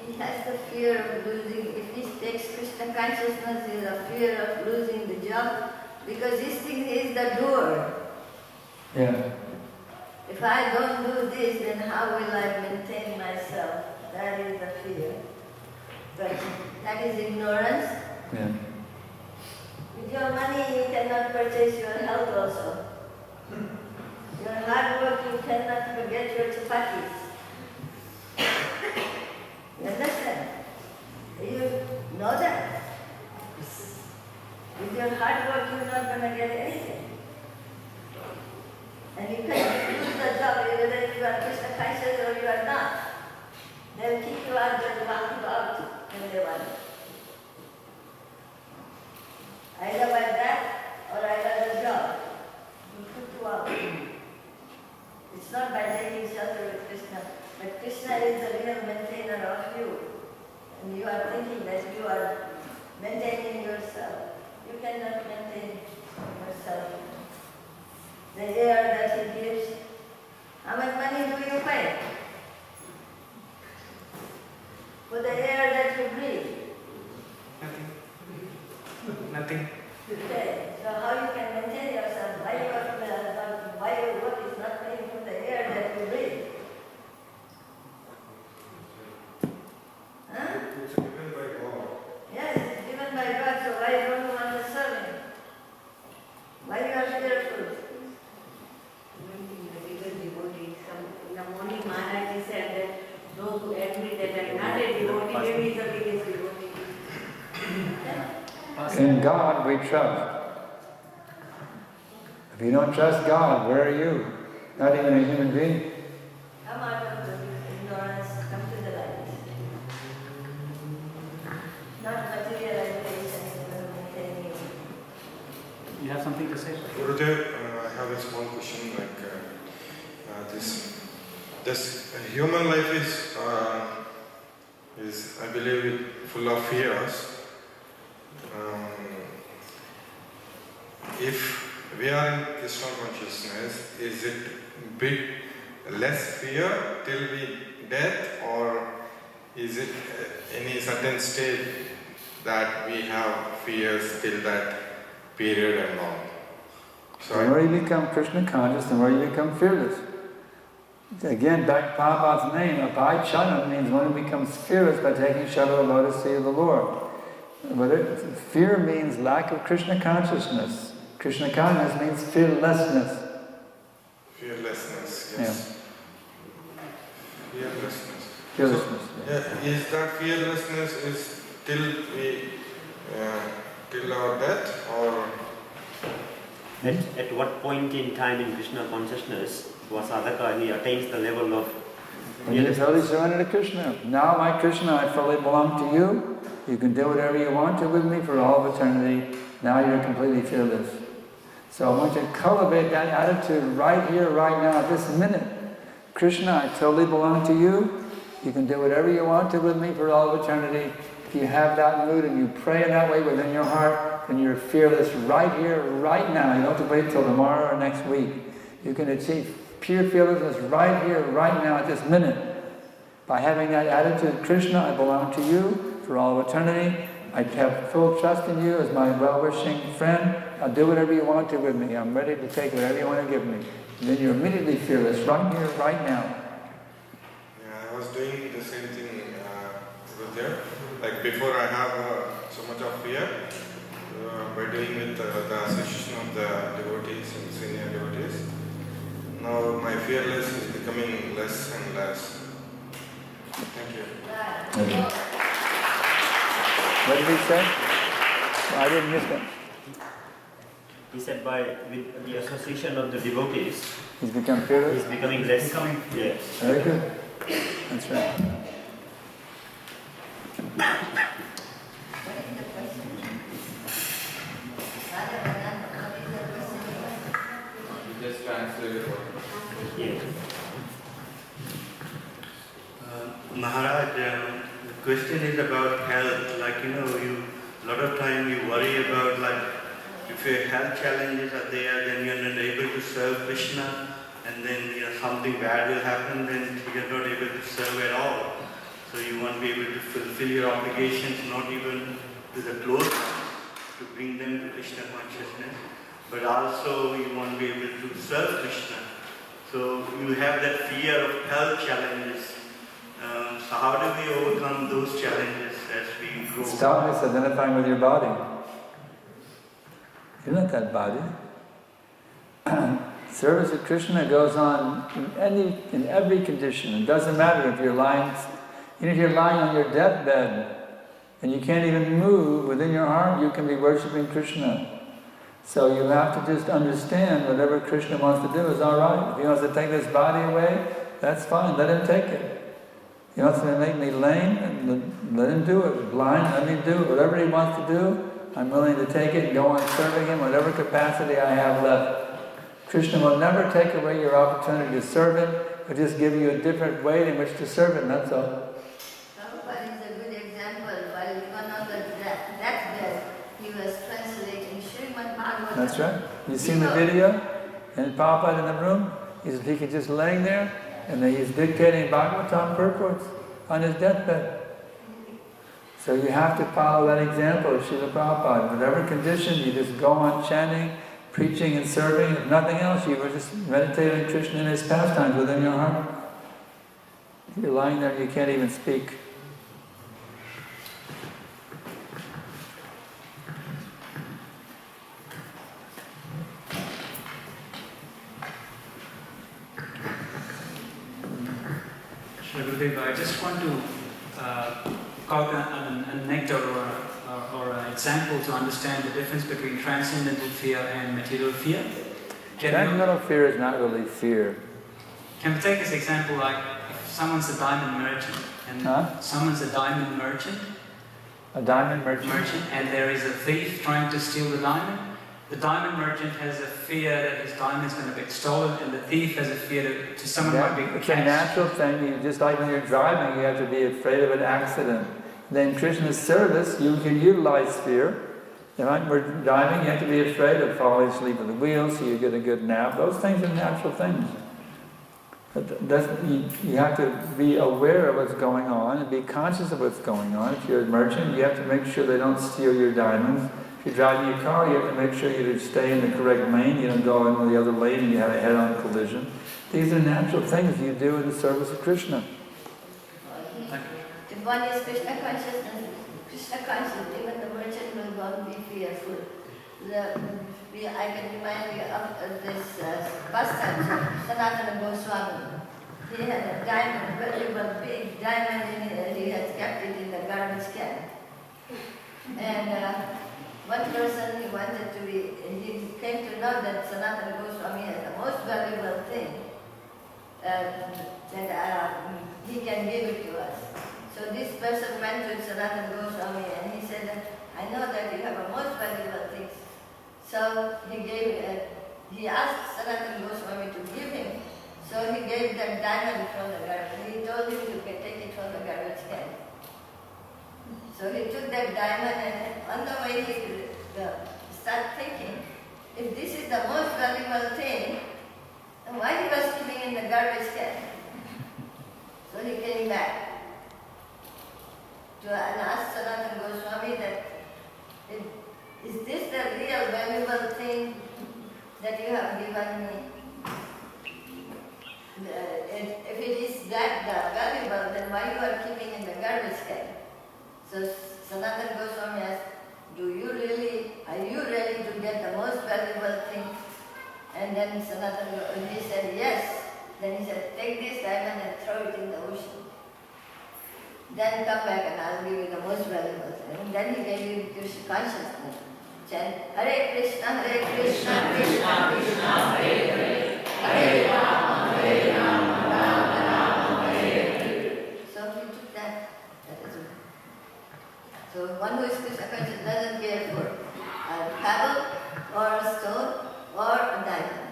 He has the fear of losing. If he takes Krishna consciousness, he has a fear of losing the job, because he thinks he is the doer. Yeah. If I don't do this, then how will I maintain myself? That is the fear. But that is ignorance. Yeah. With your money, you cannot purchase your health also. Your hard work, you cannot forget your chapatis. You understand? You know that. With your hard work, you're not going to get anything. And you can lose the job whether you are Krishna conscious or you are not. They'll kick you out, they'll walk you out when they want. Either by that or either the job. You put you out. It's not by taking shelter with Krishna, but Krishna is the real maintainer of you. And you are thinking that you are maintaining yourself. You cannot maintain yourself. The air that He gives, how much money do you pay for the air that you breathe? Nothing. Okay, so how you can maintain yourself? Why your work is not paying for the air that you breathe? Huh? It's given by God. Yes, it's given by God, so why don't you want to serve Him? Why you are fearful? In God we trust. If you don't trust God, where are you? Not even a human being. Come out of the ignorance, come to the light. Not materialization. You have something to say? Gurudev, I have a small question. This human life is I believe full of fears. If we are in Krishna consciousness, is it bit less fear till we death, or is it any certain stage that we have fears till that period and all? So the more you become Krishna conscious, the more you become fearless. Again, back to Prabhupada's name, Abhaya means one who becomes fearless by taking shelter of the lotus feet of the Lord. But fear means lack of Krishna consciousness. Krishna consciousness means fearlessness. Fearlessness, yes. Yeah. Fearlessness. Fearlessness. So, is that fearlessness is till our death, or? At what point in time in Krishna consciousness was Adhikari attains the level of... When you totally surrender to Krishna. Now, my Krishna, I fully belong to you. You can do whatever you want to with me for all of eternity. Now you're completely fearless. So I want you to cultivate that attitude right here, right now, at this minute. Krishna, I totally belong to you. You can do whatever you want to with me for all of eternity. If you have that mood and you pray in that way within your heart, then you're fearless right here, right now. You don't have to wait till tomorrow or next week. You can achieve pure fearlessness right here, right now, at this minute. By having that attitude, Krishna, I belong to you for all of eternity. I have full trust in you as my well-wishing friend. I'll do whatever you want to with me. I'm ready to take whatever you want to give me. And then you're immediately fearless, right here, right now. Yeah, I was doing the same thing over there. Like before I have so much of fear, by doing with the association of the devotees and senior devotees. Now my fearless is becoming less and less. Thank you. Okay. What did he say? I didn't miss that. He said with the association of the devotees, he's become fearless? He's becoming less. Yes. Very good. That's right. Just translate it. Yes. Maharaj, the question is about health. Like, a lot of time you worry about, like, if your health challenges are there, then you're not able to serve Krishna, and then something bad will happen, then you're not able to serve at all. So you won't be able to fulfill your obligations, not even to the close ones, to bring them to Krishna consciousness, but also you won't be able to serve Krishna. So you have that fear of health challenges. So how do we overcome those challenges as we grow? Stop misidentifying with your body. You're not that body. Service of Krishna goes on in every condition. It doesn't matter if you're lying, even if you're lying on your deathbed and you can't even move, within your heart you can be worshipping Krishna. So you have to just understand whatever Krishna wants to do is alright. If he wants to take this body away, that's fine, let him take it. He wants to make me lame, and let him do it. Blind, let me do it. Whatever he wants to do, I'm willing to take it and go on serving him, whatever capacity I have left. Krishna will never take away your opportunity to serve him, but just give you a different way in which to serve him, that's all. Prabhupada is a good example. While he was on the deathbed, he was translating Śrīmad Bhāgavatam. That's right. You seen the video? And Prabhupada in the room? He could just laying there, and then he's dictating Bhagavatam purports on his deathbed. So you have to follow that example of Srila Prabhupada. Whatever condition, you just go on chanting, preaching and serving. If nothing else, you were just meditating Krishna in his pastimes within your heart. You're lying there and you can't even speak. I just want to quote an anecdote or an example to understand the difference between transcendental fear and material fear. Transcendental fear is not really fear. Can we take this example like if someone's a diamond merchant and someone's a diamond merchant? A diamond merchant? And there is a thief trying to steal the diamond. The diamond merchant has a fear that his diamond is going to get stolen, and the thief has a fear that someone might be It's a natural thing. Just like when you're driving, you have to be afraid of an accident. Then in Krishna's service, you can utilize fear. When we're driving, you have to be afraid of falling asleep at the wheel, so you get a good nap. Those things are natural things. But you have to be aware of what's going on and be conscious of what's going on. If you're a merchant, you have to make sure they don't steal your diamonds. If you're driving your car, you have to make sure you stay in the correct lane. You don't go into the other lane and you have a head-on collision. These are natural things you do in the service of Krishna. If one is Krishna conscious, even the merchant will not be fearful. I can remind you of this pastime of Sanatana Goswami. He had a diamond, valuable big diamond, he had kept it in the garbage can. And one person he came to know that Sanatana Goswami has the most valuable thing, that he can give it to us. So this person went to Sanatana Goswami and he said, I know that you have a most valuable thing. So he asked Sanatana Goswami to give him. So he gave that diamond from the garbage. He told him to take it from the garbage can. So he took that diamond and on the way he started thinking, if this is the most valuable thing, then why he was keeping in the garbage can? So he came back and asked Sanatana Goswami that, is this the real valuable thing that you have given me? If it is that valuable, then why you are keeping in the garbage can? So Sanatana Goswami asked, are you ready to get the most valuable thing? And then Sanatana Goswami, he said, yes. Then he said, take this diamond and throw it in the ocean. Then come back and I'll give you the most valuable thing. And then he gave you Krishna consciousness. Chant, Hare Krishna, Krishna Krishna, Hare Hare, Hare Rama, Rama Rama, Hare Hare. So he took that is it. So one who is Krishna conscious doesn't care for a pebble or a stone or a diamond.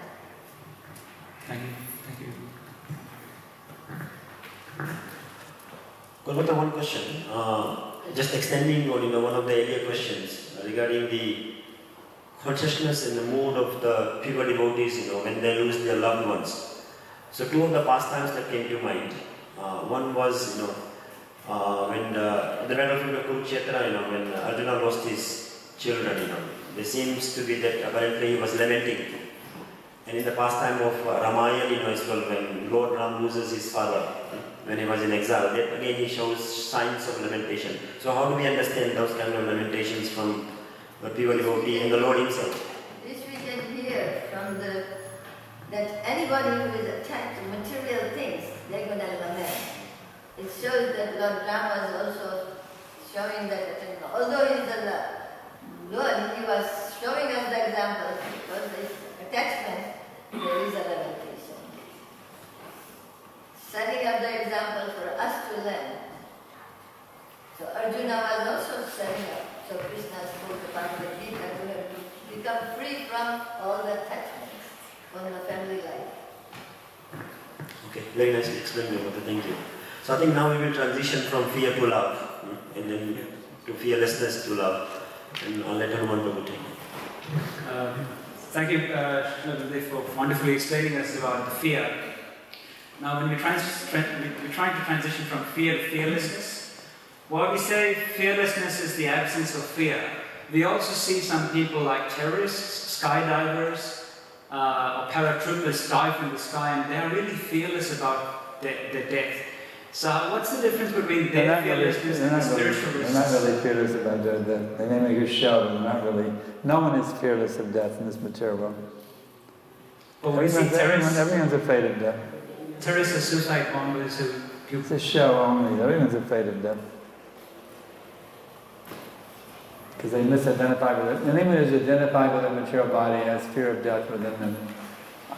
Thank you. Gurmata, one question. Just extending on one of the earlier questions regarding the consciousness and the mood of the pure devotees, when they lose their loved ones. So two of the pastimes that came to mind. One was, when the battlefield of Kurukshetra, when Arjuna lost his children, there seems to be that apparently he was lamenting. And in the pastime of Ramayana, as well, when Lord Ram loses his father, when he was in exile, that again he shows signs of lamentation. So how do we understand those kind of lamentations from the pure devotee and the Lord himself? This we can hear from that anybody who is attached to material things, they're going to lament. It shows that Lord Ram was also showing that, although he is the Lord, he was showing us the example because this attachment, there is a lamentation. Setting up the example for us to learn. So Arjuna was also setting up. So Krishna spoke about the Gita to become free from all the attachments from the family life. Okay, very nicely explained, Gurmata, thank you. So I think now we will transition from fear to love, and then to fearlessness to love. And I'll let Hanuman Prabhu take it. Thank you, Srila, for wonderfully explaining us about the fear. Now, when we're trying to transition from fear to fearlessness, while we say fearlessness is the absence of fear, we also see some people like terrorists, skydivers, or paratroopers dive from the sky, and they are really fearless about their death. So, what's the difference between their fearlessness and the spiritual They're not really fearless about their death. They may make a show, but not really. No one is fearless of death in this material world. But we see terrorists. Everyone's afraid of death. Terrorists are suicide bombers who... It's a show only. Everyone's afraid of death. Because they misidentify with it. Anyone who's identified with a material body has fear of death within them.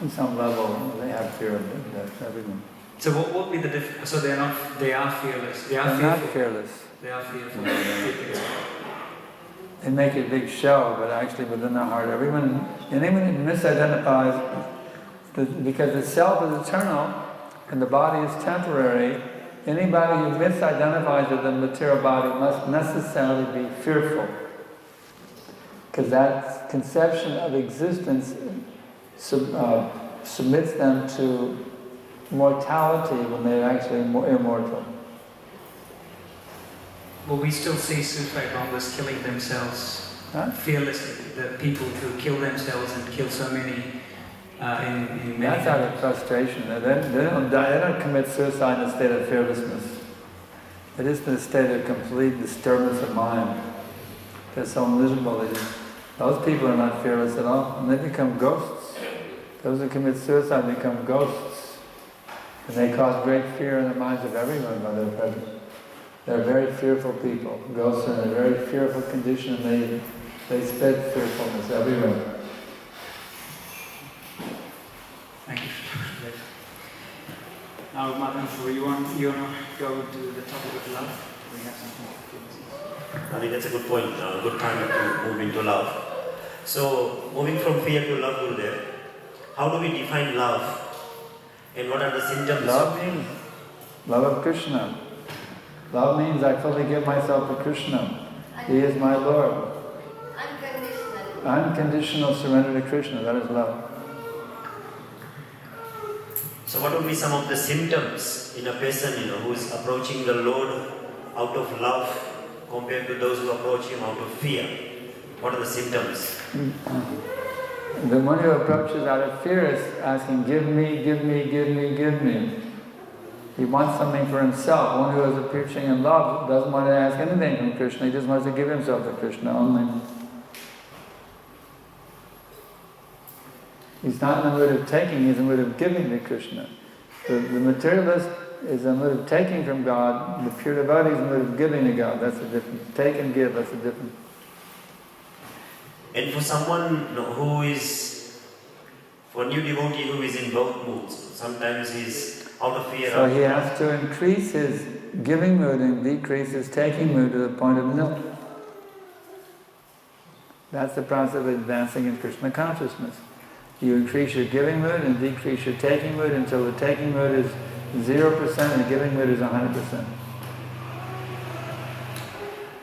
On some level, they have fear of death, everyone. So what would be the difference? So they are fearless. They are not fearful. fearless. They are fearful. They make a big show, but actually within their heart, anyone who misidentifies, because the self is eternal and the body is temporary, anybody who misidentifies with the material body must necessarily be fearful. Because that conception of existence submits them to mortality when they're actually immortal. Well, we still see suicide bombers killing themselves fearlessly. The people who kill themselves and kill so many in many. That's out of frustration. They don't die. They don't commit suicide in a state of fearlessness. It is in a state of complete disturbance of mind. They're so miserable. Those people are not fearless at all, and they become ghosts. Those who commit suicide become ghosts, and they cause great fear in the minds of everyone by their presence. They're very fearful people. Ghosts are in a very fearful condition, and they spread fearfulness everywhere. Thank you. Now, Madam, you want to go to the topic of love? We have something. I think that's a good point. Good time to move into love. So, moving from fear to love, Gurudev, how do we define love? And what are the symptoms? Love means love of Krishna. Love means I fully give myself to Krishna. He is my Lord. Unconditional surrender to Krishna, that is love. So what would be some of the symptoms in a person, who is approaching the Lord out of love compared to those who approach him out of fear? What are the symptoms? The one who approaches out of fear is asking, give me, give me, give me, give me. He wants something for himself. One who is approaching in love doesn't want to ask anything from Krishna, he just wants to give himself to Krishna only. He's not in the mood of taking, he's in the mood of giving to Krishna. The materialist is in the mood of taking from God, the pure devotee is in the mood of giving to God. That's the difference. Take and give, that's the difference. And for someone for a new devotee who is in both moods, sometimes he's out of fear. So he has to increase his giving mood and decrease his taking mood to the point of nil. That's the process of advancing in Krishna consciousness. You increase your giving mood and decrease your taking mood until the taking mood is 0% and the giving mood is 100%.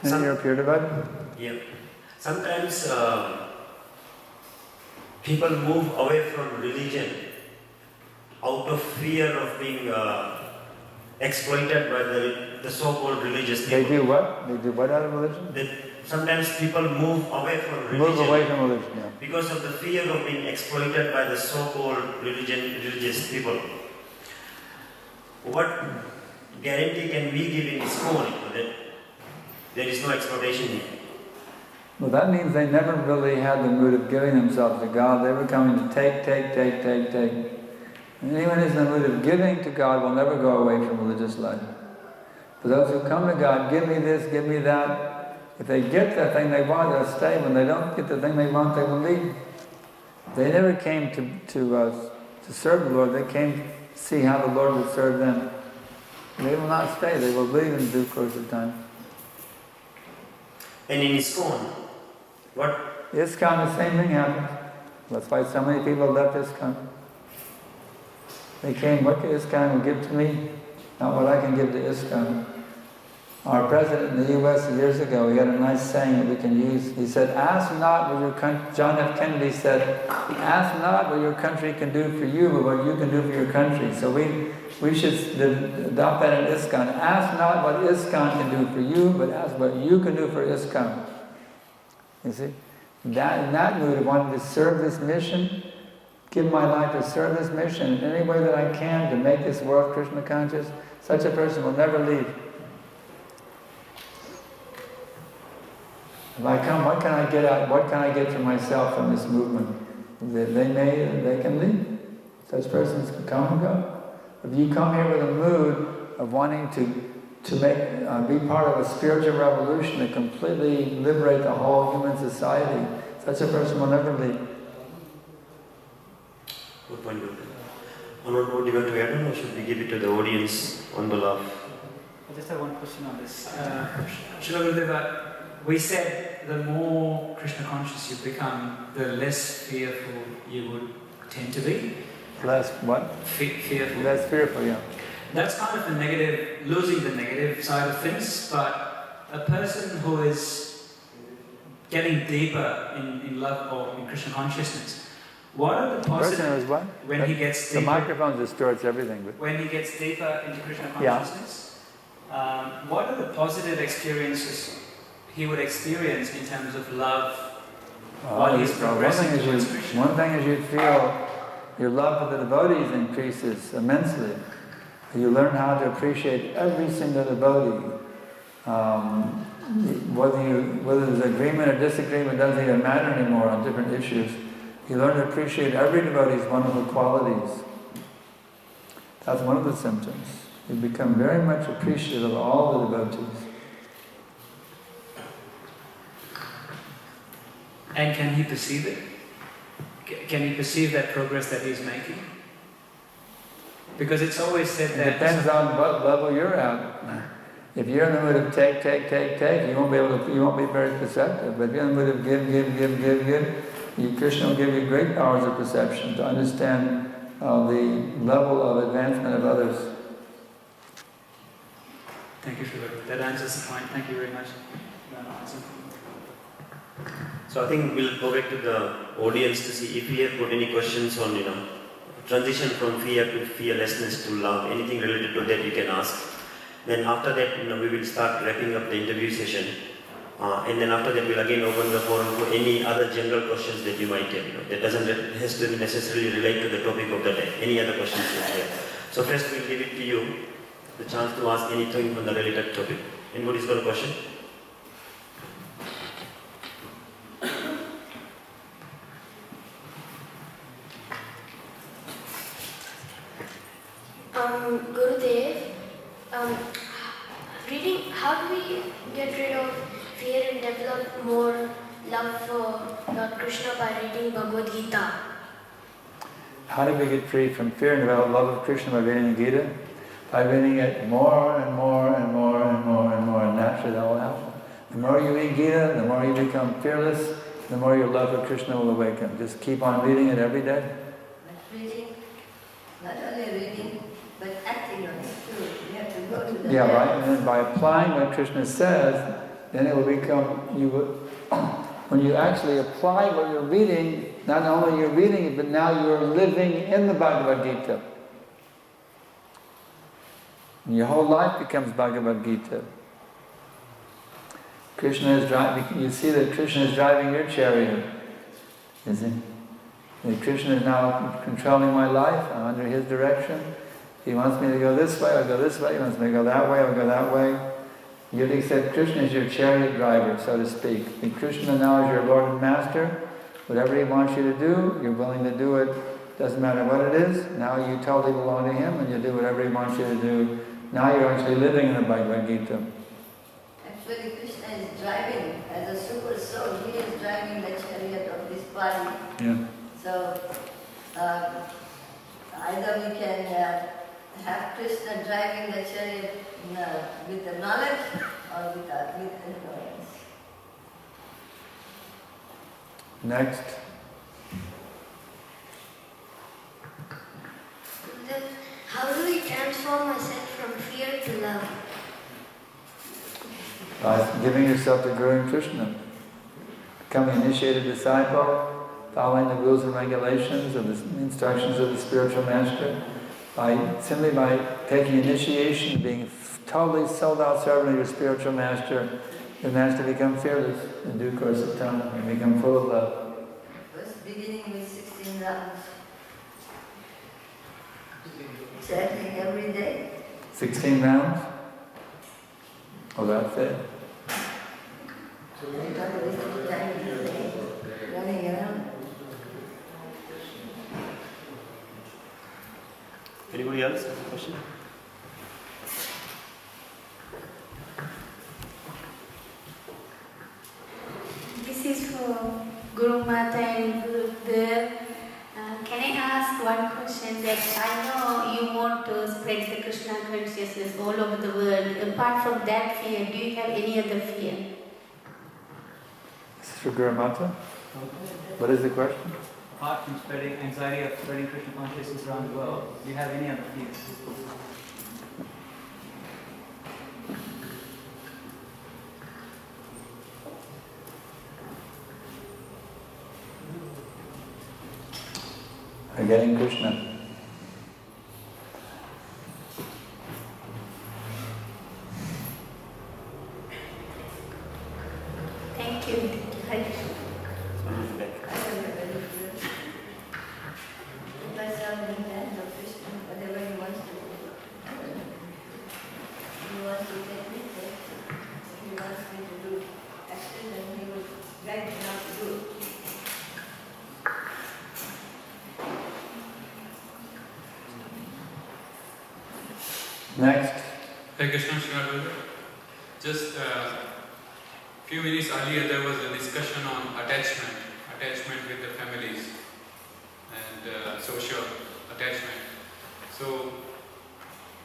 Then you're a pure devotee. Yeah. Sometimes people move away from religion out of fear of being exploited by the so-called religious people. They do what? They do what out of religion? Sometimes people move away from religion. Move away from religion, yeah. Because of the fear of being exploited by the so-called religious people. What guarantee can we give in ISKCON that there is no exploitation here? Well, that means they never really had the mood of giving themselves to God. They were coming to take. And anyone who's in the mood of giving to God will never go away from religious life. For those who come to God, give me this, give me that. If they get the thing they want, they'll stay. When they don't get the thing they want, they will leave. They never came to serve the Lord. They came to see how the Lord would serve them. They will not stay. They will leave in due course of time. And in ISKCON, what? ISKCON, the same thing happened. That's why so many people left ISKCON. They came, what ISKCON will give to me? Not what I can give to ISKCON. Our president in the U.S. years ago, he had a nice saying that we can use. He said, ask not what your country, John F. Kennedy said, ask not what your country can do for you, but what you can do for your country. So we should adopt that in ISKCON. Ask not what ISKCON can do for you, but ask what you can do for ISKCON. You see? In that mood of wanting to serve this mission, give my life to serve this mission in any way that I can to make this world Krishna conscious, such a person will never leave. If I come, what can I get out? What can I get for myself from this movement? They can leave. Such persons can come and go. If you come here with a mood of wanting to make be part of a spiritual revolution to completely liberate the whole human society. Such a person will never leave. Good point, Guru. One more do you want to add on, or should we give it to the audience on behalf? I just have one question on this. Srila Gurudeva, we said the more Krishna conscious you become, the less fearful you would tend to be. Less what? Fearful. Less fearful, yeah. That's kind of the negative, losing the negative side of things, but a person who is getting deeper in love or in Krishna consciousness, what are the positive... Person is what? When he gets deeper... The microphone distorts everything. But when he gets deeper into Krishna consciousness, what are the positive experiences he would experience in terms of love while he's progressing towards Krishna? One thing is you feel your love for the devotees increases immensely. You learn how to appreciate every single devotee. Whether there's agreement or disagreement doesn't even matter anymore on different issues. You learn to appreciate every devotee's wonderful qualities. That's one of the symptoms. You become very much appreciative of all the devotees. And can he perceive it? Can he perceive that progress that he's making? Because it's always said that... It depends on what level you're at. If you're in the mood of take, you won't be very perceptive. But if you're in the mood of give, Krishna will give you great powers of perception to understand the level of advancement of others. Thank you, Srila. That answers the point. Thank you very much. So I think we'll go back to the audience to see if we have got any questions on, transition from fear to fearlessness to love, anything related to that you can ask. Then after that, we will start wrapping up the interview session. And then after that, we'll again open the forum for any other general questions that you might have. That has to necessarily relate to the topic of the day. Any other questions you have. So first we'll give it to you, the chance to ask anything on the related topic. Anybody's got a question? Gurudev, how do we get rid of fear and develop more love for Lord Krishna by reading Bhagavad Gita? How do we get free from fear and develop love of Krishna by reading the Gita? By reading it more and more and more and more and more, and naturally that will happen. The more you read Gita, the more you become fearless, the more your love for Krishna will awaken. Just keep on reading it every day. But reading, not only reading, but acting on it too. You have to go to the right. And then by applying what Krishna says, then it will become, when you actually apply what you're reading, not only you're reading it, but now you're living in the Bhagavad Gita. And your whole life becomes Bhagavad Gita. Krishna is driving, you see that Krishna is driving your chariot, is he? And Krishna is now controlling my life, I'm under his direction. He wants me to go this way, I'll go this way. He wants me to go that way, I'll go that way. You accept Krishna as your chariot driver, so to speak. And Krishna now is your Lord and Master. Whatever he wants you to do, you're willing to do it. Doesn't matter what it is. Now you totally belong to him and you do whatever he wants you to do. Now you're actually living in the Bhagavad Gita. Actually, Krishna is driving as a super soul. He is driving the chariot of this body. Yeah. So, either we can have Krishna driving the chariot with the knowledge or with ignorance. Next. How do we transform ourselves from fear to love? By giving yourself to Guru and Krishna. Becoming an initiated disciple, following the rules and regulations of the instructions of the spiritual master. Simply by taking initiation, being totally sold out servant of your spiritual master, your master becomes fearless in due course of time and become full of love. First beginning with 16 rounds. Chanting every day. 16 rounds? Oh, that's it. Running around. Anybody else have a question? Guru Mata and Gurudev. Can I ask one question? That I know you want to spread the Krishna consciousness all over the world. Apart from that fear, do you have any other fear? This is for Guru Mata? What is the question? Apart from spreading anxiety of spreading Krishna consciousness around the world, do you have any other fears? Forgetting Krishna. Thank you. Whatever he wants to do. He wants to take me there. He wants me to do action, and he will guide me how to do it. Next. Hare Krishna, Śrīmad Bhāgavatam. Just a few minutes earlier there was a discussion on attachment with the families and social attachment. So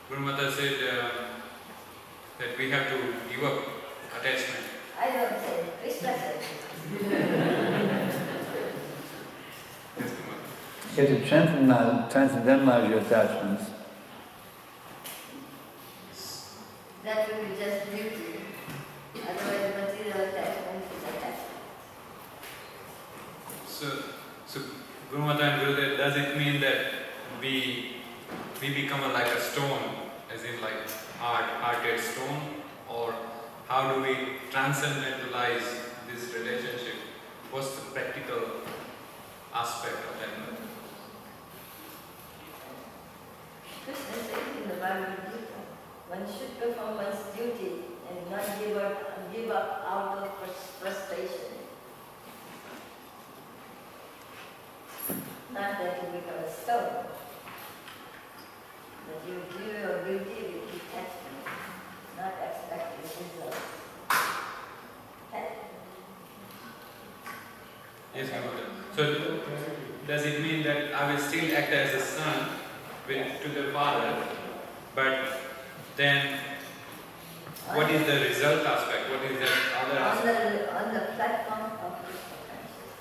Guru Mata said that we have to give up attachment. I don't say, Krishna said. You have to transcendentalize your attachments. That will be just beauty. Otherwise, material attachment is attachment. So Guru Mata and Gurudev, does it mean that we become like a stone, as in like hearted stone, or how do we transcendentalize this relationship? What's the practical aspect of that? Krishna says in the Bhagavad Gita, one should perform one's duty and not give up out of frustration. Not that you become a stone, but you give your duty with detachment, not expecting results. Yes, Guru Mata. So does it mean that I will still act as a son to the father, but then what is the result aspect? What is the other aspect? On the platform of Krishna consciousness.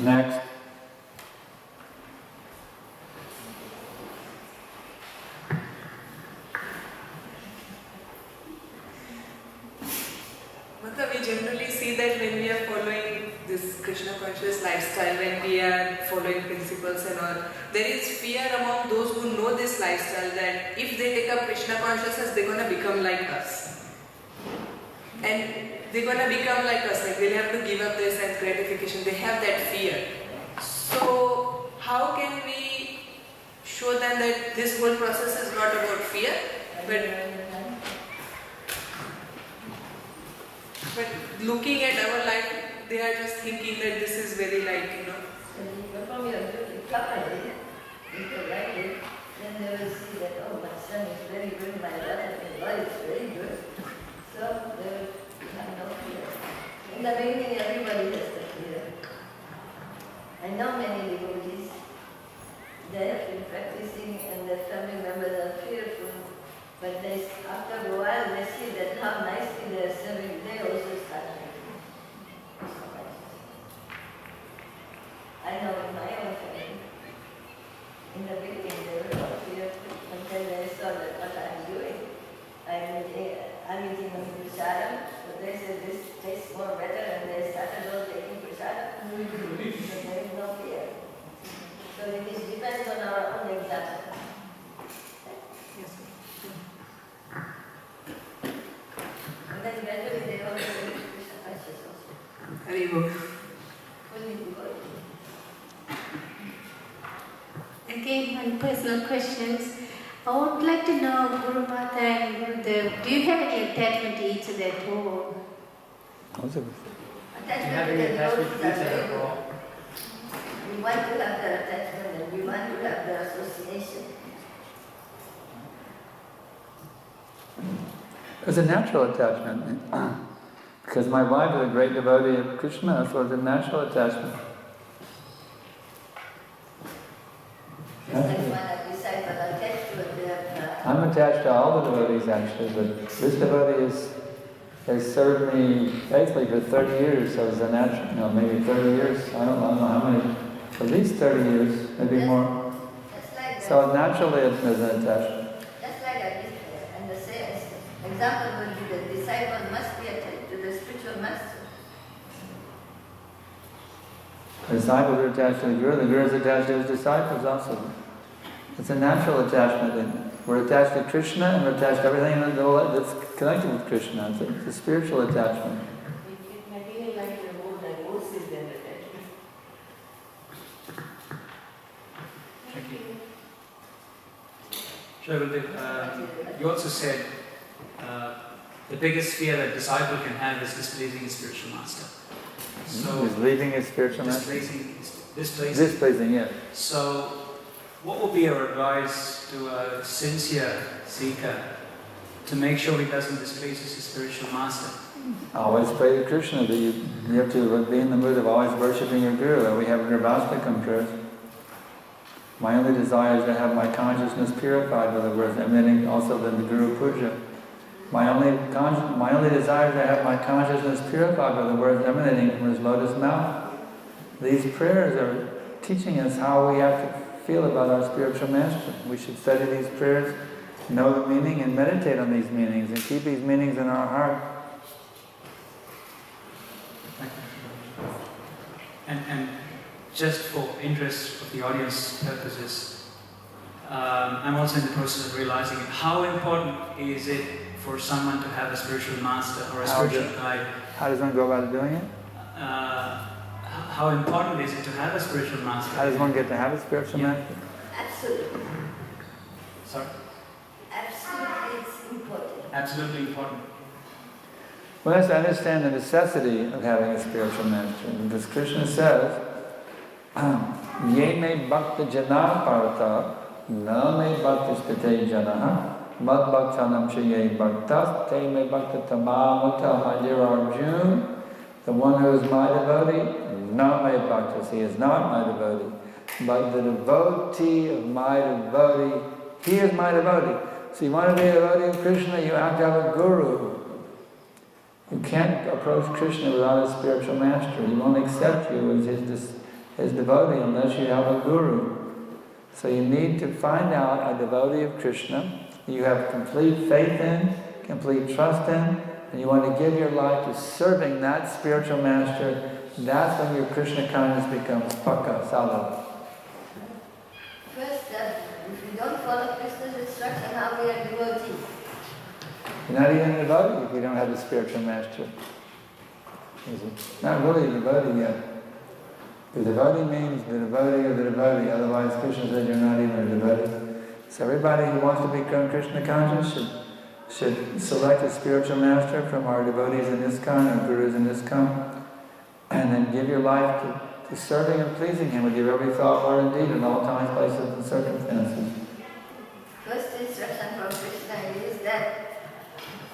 Next. Mata, we generally see that when we are following this Krishna conscious lifestyle, when we are following principles and all, there is fear among those who know this lifestyle that if they take up Krishna consciousness, they're going to become like us. And they're going to become like us, like they'll have to give up their sense gratification. They have that fear. So how can we show them that this whole process is not about fear, but looking at our life, they are just thinking that this is very like, When you perform your duty properly, if you like it, then they will see that, oh, my son is very good, my daughter-in-law is very good. So they will have no fear. In the beginning, everybody has the fear. I know many devotees, they have been practicing and their family members are fearful, but after a while they see that how nicely they are serving, they also start thinking. I know in my own family, in the beginning they were all fearful until they saw that what I am doing. I'm eating prasadam, so they said this tastes more better and they started all taking prasadam. So there is no fear. So it depends on our own example. Yes. And then gradually they also become Krishna conscious also. Hare. Fully devoted. Again, one personal questions. I would like to know, Guru Mata and Gurudev, do you have any attachment to each other at all? Attachment to the devotees are very good. We want to have that attachment and we everyone would have the association. It's a natural attachment. Because my wife is a great devotee of Krishna, so it's a natural attachment. I'm attached to all the devotees actually, but this devotee has served me basically for 30 years, so it's a natural, maybe 30 years, I don't know how many, at least 30 years, maybe more. So naturally it's an attachment. Just like and the same example would be the disciple must be attached to the spiritual master. The disciples are attached to the Guru is attached to his disciples also. It's a natural attachment. We're attached to Krishna and we're attached to everything that's connected with Krishna. It's a spiritual attachment. It may be like more divorces than attachment. Thank you. You also said the biggest fear that a disciple can have is displeasing his spiritual master. So He's leaving his spiritual master. Displeasing, yeah. So, what would be your advice to a sincere seeker to make sure he doesn't displease his spiritual master? Always pray to Krishna. That you have to be in the mood of always worshipping your Guru. That we have Nirvastikam prayers. My only desire is to have my consciousness purified by the words emanating also in the Guru Puja. My only desire is to have my consciousness purified by the words emanating from his lotus mouth. These prayers are teaching us how we have to feel about our spiritual master. We should study these prayers, know the meaning, and meditate on these meanings, and keep these meanings in our heart. And just for interest of the audience purposes, I'm also in the process of realizing how important is it for someone to have a spiritual master or a spiritual guide. How does one go about doing it? How important is it to have a spiritual master? How does one get to have a spiritual master? Absolutely. Sorry? Absolutely, it's important. Absolutely important. Well, let's understand the necessity of having a spiritual master. Because Krishna says, Ye me bhakta jana parta, na me bhakta state jana, mad bhaktanam chaye bhaktas, te me bhakta tamamata, my dear Arjuna. The one who is my devotee is not my bhaktas, he is not my devotee. But the devotee of my devotee, he is my devotee. So you want to be a devotee of Krishna, you have to have a guru. You can't approach Krishna without a spiritual master. He won't accept you as his devotee unless you have a guru. So you need to find out a devotee of Krishna you have complete faith in, complete trust in, and you want to give your life to serving that spiritual master. That's when your Krishna kindness becomes pakka, solid. First, if you don't follow Krishna's instruction, how we are devotees? You're not even a devotee if you don't have a spiritual master. Not really a devotee yet. The devotee means the devotee of the devotee, otherwise Krishna said you're not even a devotee. So everybody who wants to become Krishna conscious should select a spiritual master from our devotees in ISKCON or gurus in ISKCON, and then give your life to serving and pleasing him with your every thought, word, and deed in all times, places, and circumstances. First instruction from Krishna is that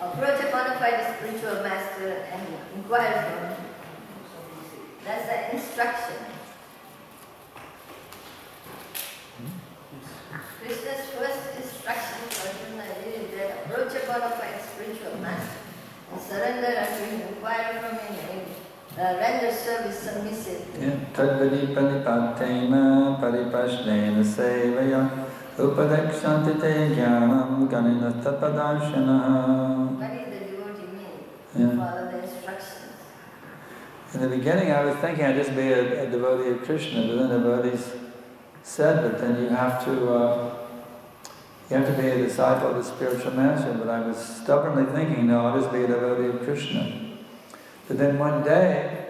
approach a bona fide spiritual master and inquire from him. That's the instruction. Krishna's first instruction for Arjuna is that approach a bona fide spiritual master and surrender unto him, inquire from him, and render service submissive. Tadvadi panipattena paripashnena sevaya upadekshanti te jnanam ganina tapadarshana. What is the devotee mean? Follow the instructions. In the beginning I was thinking I'd just be a devotee of Krishna, but then the devotees said that then you have to be a disciple of the spiritual master, but I was stubbornly thinking, no, I'll just be a devotee of Krishna. But then one day,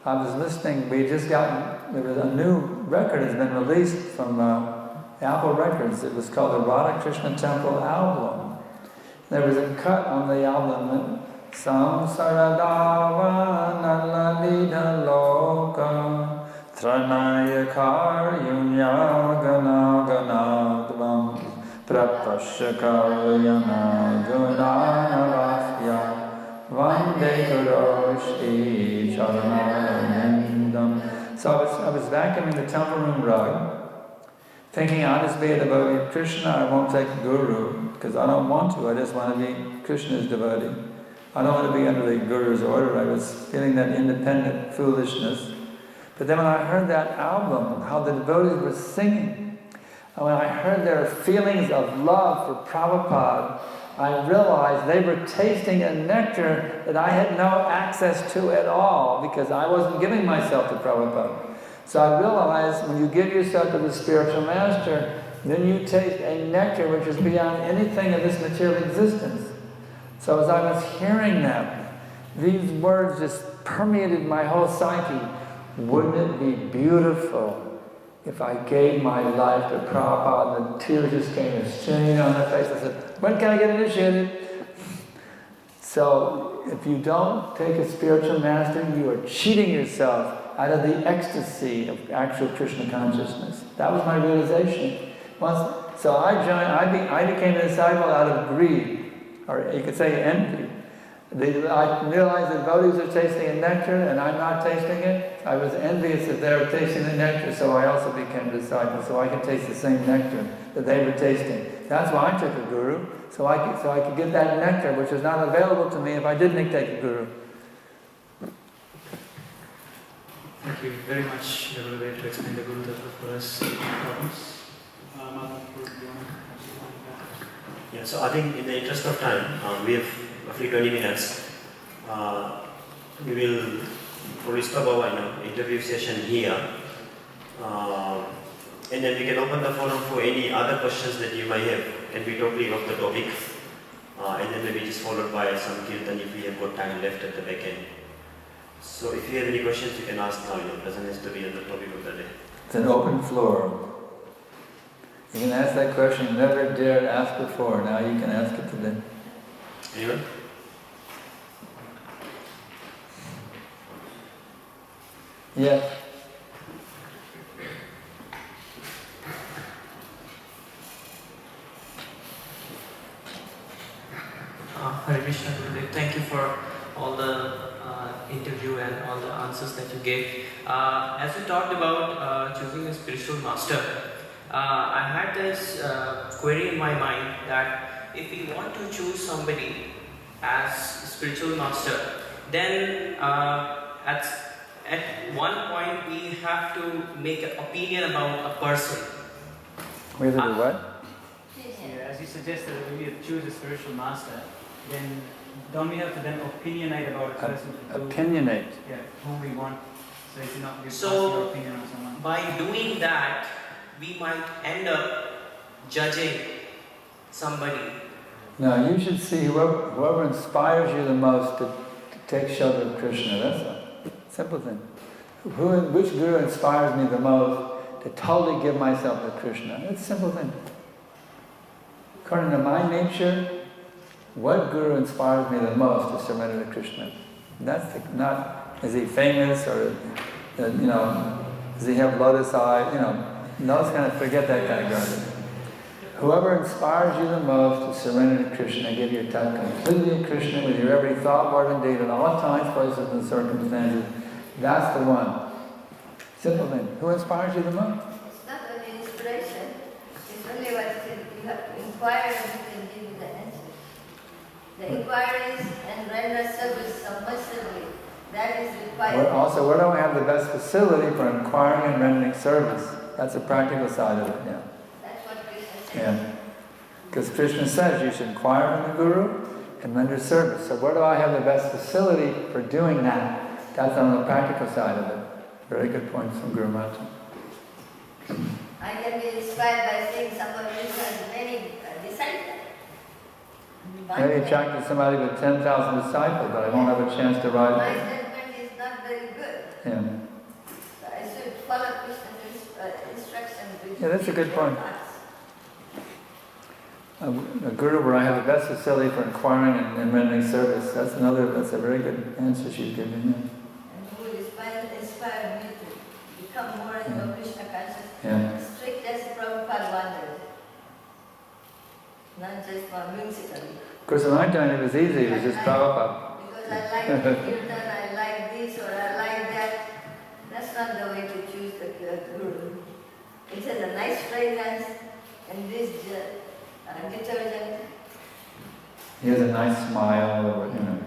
I was listening, there was a new record has been released from Apple Records. It was called the Radha Krishna Temple album. There was a cut on the album, Samsaradava Nalalita Loka Tranaya karyunya gana ganadvam prapasya karyana gunanavasya vande kuroshti charanarvindam. So I was vacuuming the temple room rug, thinking I'll just be a devotee of Krishna, I won't take a guru, because I don't want to, I just want to be Krishna's devotee. I don't want to be under the guru's order. I was feeling that independent foolishness. But then when I heard that album, how the devotees were singing, and when I heard their feelings of love for Prabhupada, I realized they were tasting a nectar that I had no access to at all, because I wasn't giving myself to Prabhupada. So I realized when you give yourself to the spiritual master, then you taste a nectar which is beyond anything of this material existence. So as I was hearing that, these words just permeated my whole psyche. Wouldn't it be beautiful if I gave my life to Prabhupada? And the tears just came streaming on my face. I said, when can I get initiated? So if you don't take a spiritual master, you are cheating yourself out of the ecstasy of actual Krishna consciousness. That was my realization. So I became a disciple out of greed, or you could say envy. I realized the devotees are tasting a nectar and I'm not tasting it. I was envious that they were tasting the nectar, so I also became a disciple, so I could taste the same nectar that they were tasting. That's why I took a guru, so I could get that nectar, which was not available to me if I didn't take a guru. Thank you very much, Gurudev, to explain the Guru Tattva for us. Yeah, so I think in the interest of time, we have roughly 20 minutes. We will probably stop our interview session here. And then we can open the forum for any other questions that you might have. Can be totally off the topic. And then maybe just followed by some kirtan if we have got time left at the back end. So if you have any questions, you can ask now. It doesn't have to be on the topic of the day. It's an open floor. You can ask that question you never dared ask before. Now you can ask it today. Anyone? Yeah. Hare Krishna, Gurudev. Thank you for all the interview and all the answers that you gave. As you talked about choosing a spiritual master, I had this query in my mind that if we want to choose somebody as a spiritual master, then at one point we have to make an opinion about a person. We have to do what? Yeah, as you suggested, if we choose a spiritual master, then don't we have to then opinionate about a person? Opinionate? Yeah, whom we want. So if you're not give So, your opinion on someone. by doing that, we might end up judging somebody. No, you should see whoever inspires you the most to take shelter of Krishna. That's a simple thing. Which guru inspires me the most to totally give myself to Krishna? It's a simple thing. According to my nature, what guru inspires me the most to surrender to Krishna? That's not, is he famous or, does he have lotus eye? Forget that kind of garbage. Whoever inspires you the most to surrender to Krishna, give your time completely to Krishna with your every thought, word, and deed, in all times, places, and circumstances, that's the one. Simple thing. Who inspires you the most? It's not only inspiration, it's only what you have to inquire and he can give you the answer. The inquiries and render service submissively, that is required. Also, where do I have the best facility for inquiring and rendering service? That's the practical side of it, yeah. That's what Krishna says. Yeah. Because Krishna says you should inquire from the Guru and render service. So where do I have the best facility for doing that? That's on the practical side of it. Very good points from Guru Maharaj. I can be inspired by seeing someone who has many disciples. Maybe attracted somebody with 10,000 disciples, but I won't have a chance to My ride. statement is not very good. Yeah. So I should follow Krishna's instruction. Yeah, that's a good point. A guru where I have the best facility for inquiring and rendering service. That's a very good answer she's given. And who will inspire me to become not just for musically. Of course, in my time it was easy, it was just Prabhupada. Because I like the kirtan, I like this or I like that. That's not the way to choose the guru. It has a nice fragrance and this detergent. He has a nice smile, or, you know.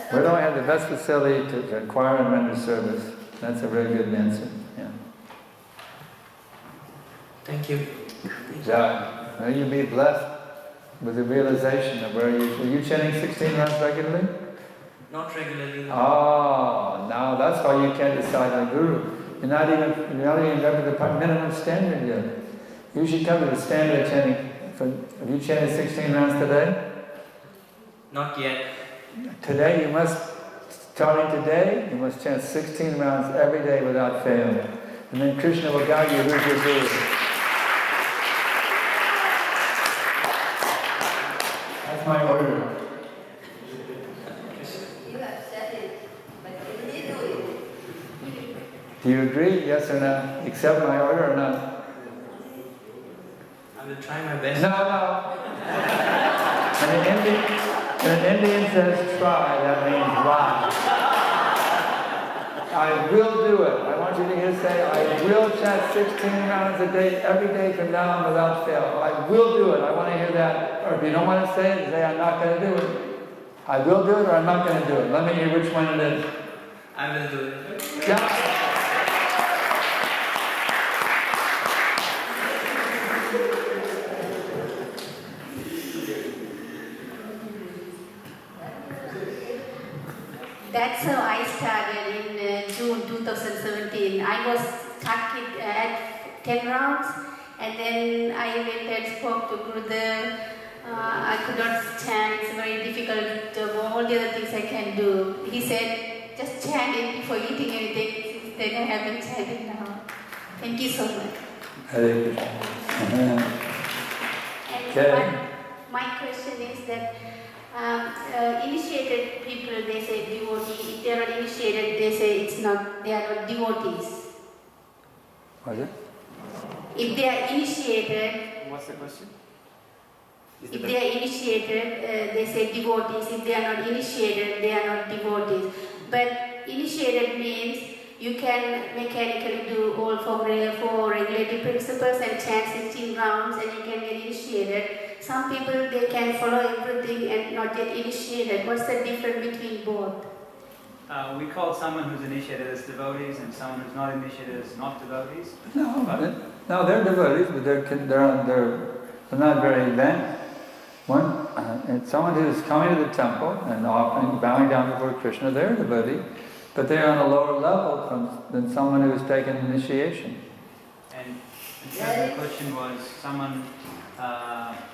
Where do I have the best facility to acquire and render service? That's a very good answer. Yeah. Thank you. Yeah. May you be blessed with the realization of where you... Are you chanting 16 rounds regularly? Not regularly, no. Oh, now that's why you can't decide on guru. You're not even up to the minimum standard yet. You should come to the standard of chanting. Have you chanted 16 rounds today? Not yet. Today you must, starting today, you must chant 16 rounds every day without fail. And then Krishna will guide you who's your guru. That's my order. You have said it, but will you do it? Do you agree? Yes or no? Accept my order or not? I will try my best. No. When an Indian says try, that means lie. I will do it. I want you to hear say, I will chant 16 rounds a day, every day from now on without fail. I will do it. I want to hear that. Or if you don't want to say it, say I'm not going to do it. I will do it or I'm not going to do it. Let me hear which one it is. I will do it. Yeah. That's how I started in June 2017. I was stuck at 10 rounds, and then I went and spoke to Gurudev. I could not chant, it's very difficult, all the other things I can do. He said, just chant it before eating anything. Since then I have been chanting now. Thank you so much. Hare Krishna. And my question is that initiated people, they say devotee. If they are not initiated, they say they are not devotees. What is it? If they are initiated... What's the question? If they are initiated, they say devotees. If they are not initiated, they are not devotees. But initiated means you can mechanically do all four regulative principles and chant 16 rounds and you can get initiated. Some people, they can follow everything and not get initiated. What's the difference between both? We call someone who's initiated as devotees and someone who's not initiated as not devotees. No, they're devotees, but they're not very advanced. It's someone who's coming to the temple and offering, bowing down before Krishna, they're a devotee, but they're on a lower level than someone who's taken initiation. And the question was, someone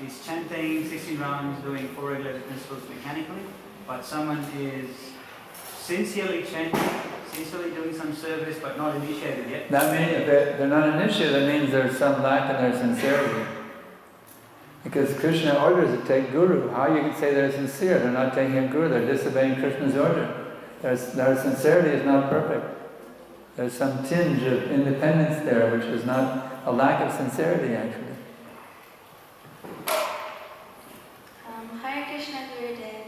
is chanting 16 rounds, doing four regulative principles mechanically, but someone is sincerely chanting, sincerely doing some service, but not initiated yet. That means if they're not initiated, that means there's some lack in their sincerity. Because Krishna orders to take guru. How you can say they're sincere? They're not taking a guru, they're disobeying Krishna's order. Their sincerity is not perfect. There's some tinge of independence there, which is not a lack of sincerity, actually. Hare Krishna Gurudev.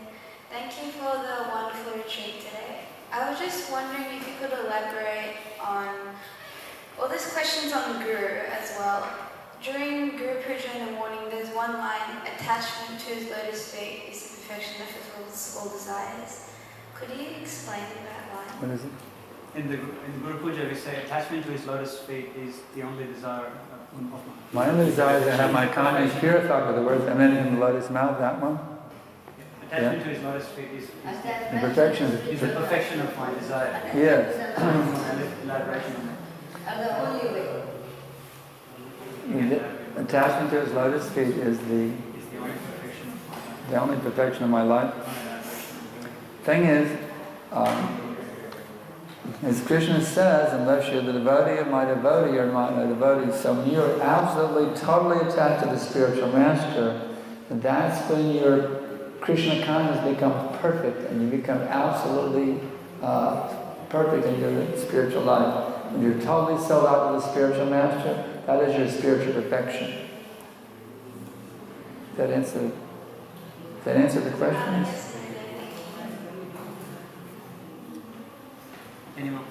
Thank you for the wonderful retreat today. I was just wondering if you could elaborate on, this question's on the Guru as well. During Guru Puja in the morning, there's one line, attachment to his lotus feet is the perfection that fulfills all desires. Could you explain that line? What is it? In the Guru Puja, we say attachment to his lotus feet is the only desire of mine. My only desire is to have my conscience purified with the words emanating from the lotus mouth, that one? Attachment to his lotus feet is the perfection. Is the perfection of my desire. Yes. Elaboration on that. And the only way. The attachment to his lotus feet is the only perfection of my life. Thing is, as Krishna says, unless you're the devotee of my devotee, you're not my devotee. So when you're absolutely, totally attached to the spiritual master, that's when your Krishna consciousness becomes perfect, and you become absolutely perfect in your spiritual life. When you're totally sold out to the spiritual master, that is your spiritual perfection. That answer the question? Anyone?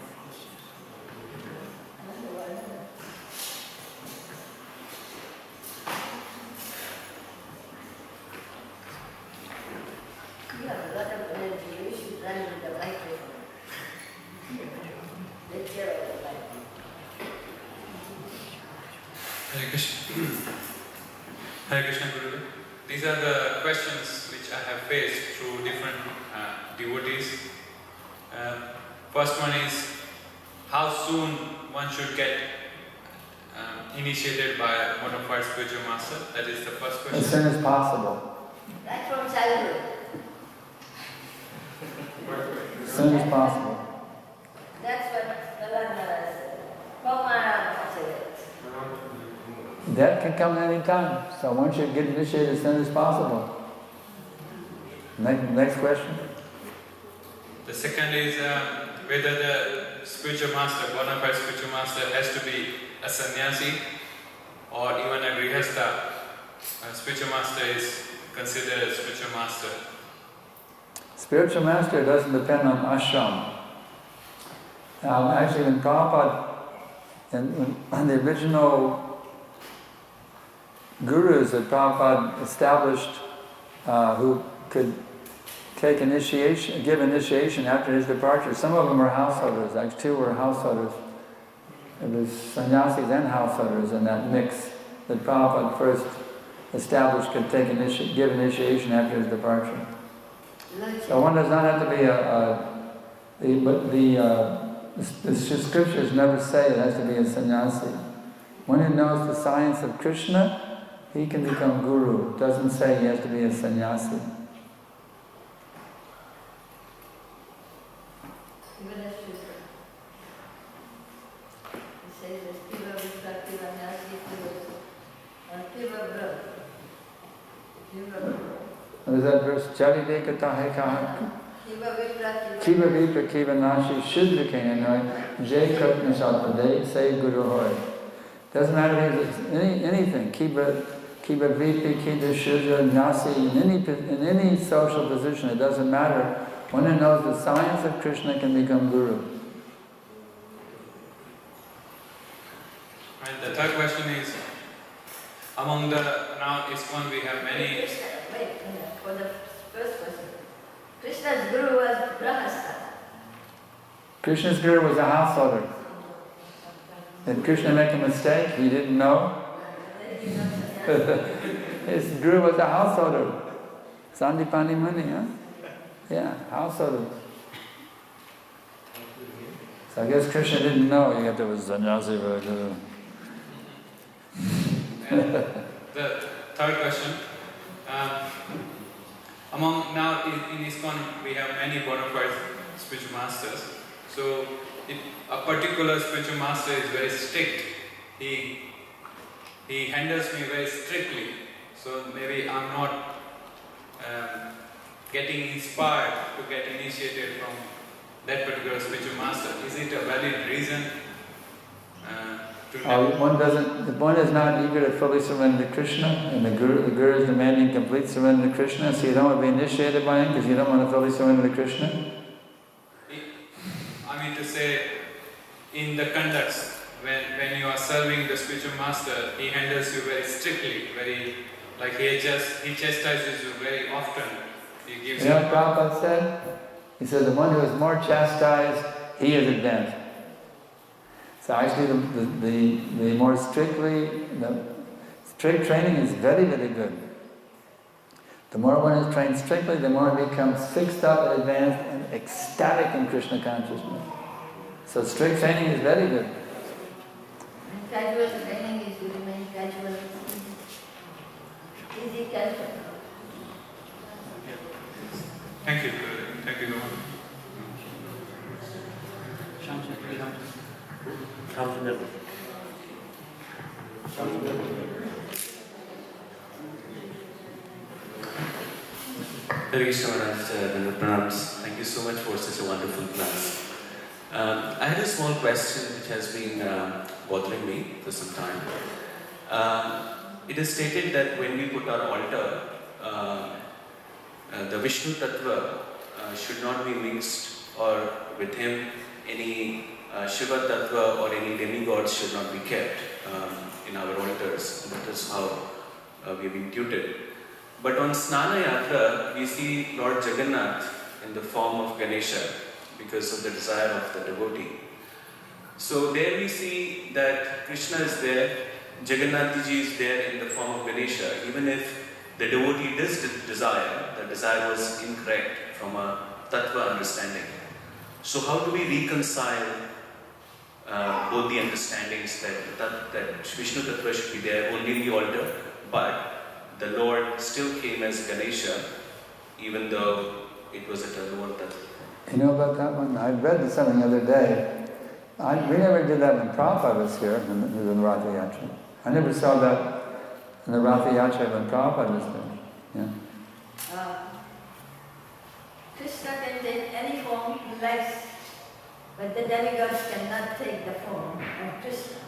You have a lot of energy. You should run with the microphone. Let's hear all the microphone. Hare Krishna. Hare Krishna Gurudev. These are the questions which I have faced through different devotees. First one is, how soon one should get initiated by a bona fide spiritual master? That is the first question. As soon as possible. Right from childhood. As soon as possible. That's what Nalandana said. Pamara said. That can come any time. So one should get initiated as soon as possible. Next question. The second is whether the spiritual master, bona fide spiritual master, has to be a sannyasi or even a grihastha. A spiritual master is considered a spiritual master. Spiritual master doesn't depend on ashram. Actually, when Prabhupada, when the original gurus that Prabhupada established who could take initiation, give initiation after his departure, some of them were householders, actually 2 were householders. It was sannyasis and householders in that mix that Prabhupada first established could take give initiation after his departure. So one does not have to be the scriptures never say it has to be a sannyasi. One who knows the science of Krishna, he can become guru. It doesn't say he has to be a sannyasi. What is that verse? Jali dekata hai kaha. Kiva vipra kiva nashi shudra kenoi jay kripna satpade say guru hoy. Doesn't matter if it's anything. Kiva vipra kiva shudra nasi in any social position. It doesn't matter. One who knows the science of Krishna can become guru. And the third question is, among the now ISKCON we have many. Wait, for the first question. Krishna's guru was Grahastha. Krishna's guru was a householder. Did Krishna make a mistake? He didn't know? His guru was a householder. Sandipani Muni, huh? Yeah, householder. So I guess Krishna didn't know. You got to was sannyasi for a guru. And the third question. Among now in ISKCON we have many bona fide spiritual masters. So if a particular spiritual master is very strict, he handles me very strictly. So maybe I'm not getting inspired to get initiated from that particular spiritual master. Is it a valid reason to one is not eager to fully surrender to Krishna, and the guru is demanding complete surrender to Krishna, so you don't want to be initiated by him because you don't want to fully surrender to Krishna? I mean to say, in the conducts, when you are serving the spiritual master, he handles you very strictly, very like he chastises you very often. He gives you know what Prabhupada said? He said the one who is more chastised, he is advanced. So actually the more strict training is very, very good. The more one is trained strictly, the more it becomes fixed up and advanced and ecstatic in Krishna consciousness. So strict training is very good. Casual training is to remain casual. Easy casual. Thank you. Thank you so much. Hare Krishna Maharaj, Pranams. Thank you so much for such a wonderful class. I had a small question which has been bothering me for some time. it is stated that when we put our altar, the Vishnu Tattva should not be mixed, or with him any Shiva Tattva or any demigods should not be kept in our altars. That is how we have been tutored. But on Snana Yatra, we see Lord Jagannath in the form of Ganesha because of the desire of the devotee. So there we see that Krishna is there, Jagannath ji is there in the form of Ganesha. Even if the devotee does desire, the desire was incorrect from a tattva understanding. So how do we reconcile both the understandings that Vishnu Tattva should be there only in the altar, but the Lord still came as Ganesha, even though it was at a lower tattva? You know about that one? I read something the other day. We never did that when Prabhupada was here, in the Ratha Yatra. I never saw that in the Ratha Yatra when Prabhupada was there. Yeah. Krishna can take any form he likes, but the demigods cannot take the form of Krishna.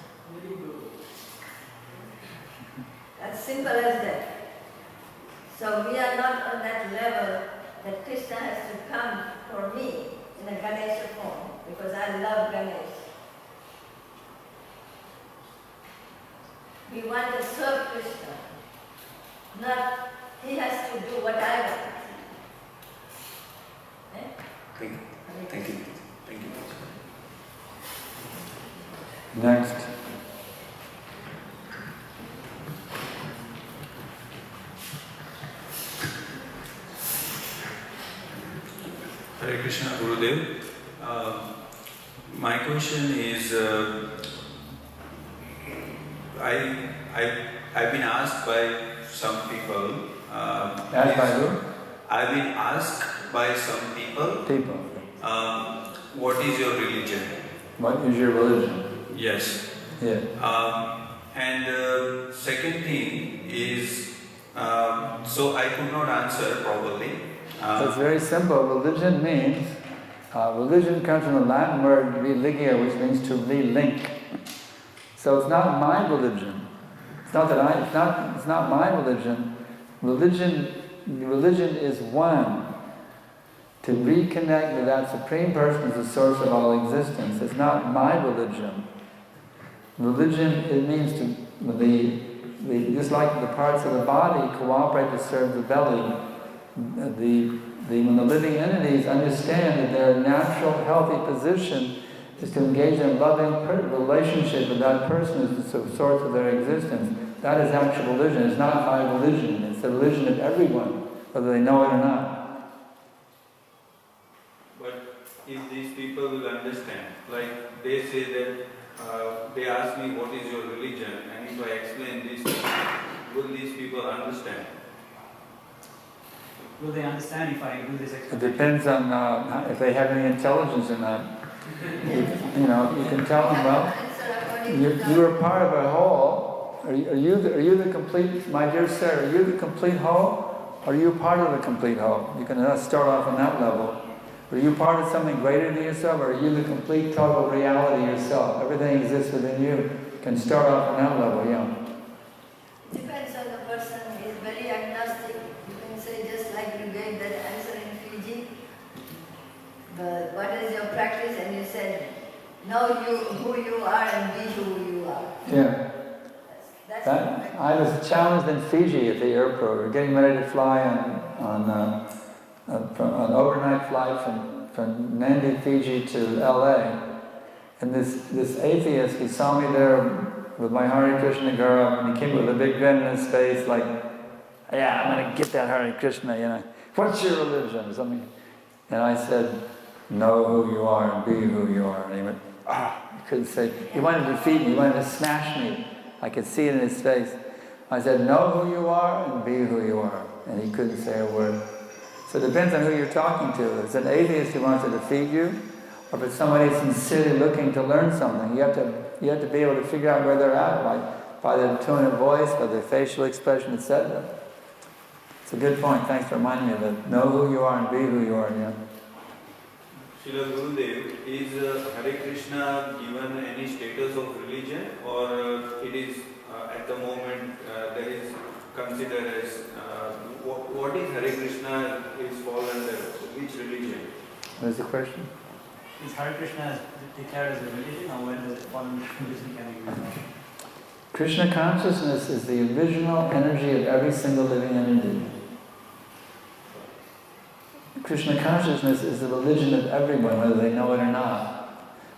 As simple as that. So we are not on that level that Krishna has to come for me in a Ganesha form, because I love Ganesha. We want to serve Krishna, not he has to do what I want. Eh? Thank you. Thank you. Thank you. Next. Hare Krishna, Gurudev. My question is, I've been asked by some people. Asked by who? I've been asked by some people. What is your religion? What is your religion? Yes. Yeah. And second thing is, so I could not answer properly. It's very simple. Religion means, religion comes from the Latin word religio, which means to relink. So it's not my religion. It's not that it's not my religion. Religion is one. To reconnect with that Supreme Person as the source of all existence. It's not my religion. Religion, it means to, just like the parts of the body cooperate to serve the belly, when the living entities understand that their natural, healthy position is to engage in a loving relationship with that person as the source of their existence. That is actual religion. It's not my religion. It's the religion of everyone, whether they know it or not. But if these people will understand, like they say that, they ask me what is your religion, and if I explain this, will these people understand? Will they understand if I do this explanation? It depends on if they have any intelligence or not. You can tell them, well, you are part of a whole. Are you the complete, my dear sir, are you the complete whole? Or are you part of the complete whole? You can start off on that level. Are you part of something greater than yourself, or are you the complete total reality yourself? Everything exists within you. You can start off on that level, yeah. Depends on the person. He is very agnostic. You can say just like you gave that answer in Fiji. But what is your practice? And you said, know who you are and be who you are. Yeah. I was challenged in Fiji at the airport. We were getting ready to fly on an overnight flight from Nandi, Fiji to LA. And this atheist, he saw me there with my Hare Krishna girl, and he came with a big grin in his face, like, yeah, I'm going to get that Hare Krishna, What's your religion? Or something. And I said, know who you are and be who you are. And he went, he couldn't say, he wanted to defeat me, he wanted to smash me. I could see it in his face. I said, know who you are and be who you are. And he couldn't say a word. So it depends on who you're talking to. If it's an atheist who wants to defeat you, or if it's somebody sincerely looking to learn something, you have to be able to figure out where they're at, like by their tone of voice, by their facial expression, etc. It's a good point. Thanks for reminding me of that. Know who you are and be who you are. Yeah. Srila Gurudev, is Hare Krishna given any status of religion, or it is at the moment there is considered as what is Hare Krishna is fall under which religion? What is the question? Is Hare Krishna declared as a religion, or when does it fall under religion category? Krishna consciousness is the original energy of every single living entity. Krishna consciousness is the religion of everyone, whether they know it or not.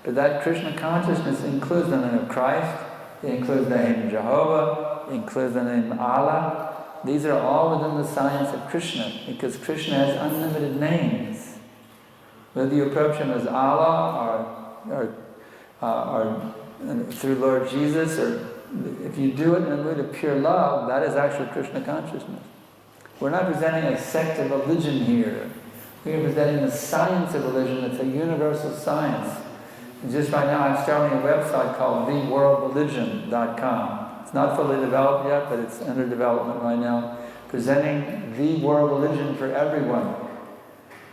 But that Krishna consciousness includes the name of Christ, it includes the name of Jehovah, it includes the name of Allah. These are all within the science of Krishna, because Krishna has unlimited names. Whether you approach him as Allah or through Lord Jesus, or if you do it in a mood of pure love, that is actually Krishna consciousness. We're not presenting a sect of religion here. We are presenting the science of religion. It's a universal science. And just right now I'm starting a website called theworldreligion.com. It's not fully developed yet, but it's under development right now, presenting the world religion for everyone.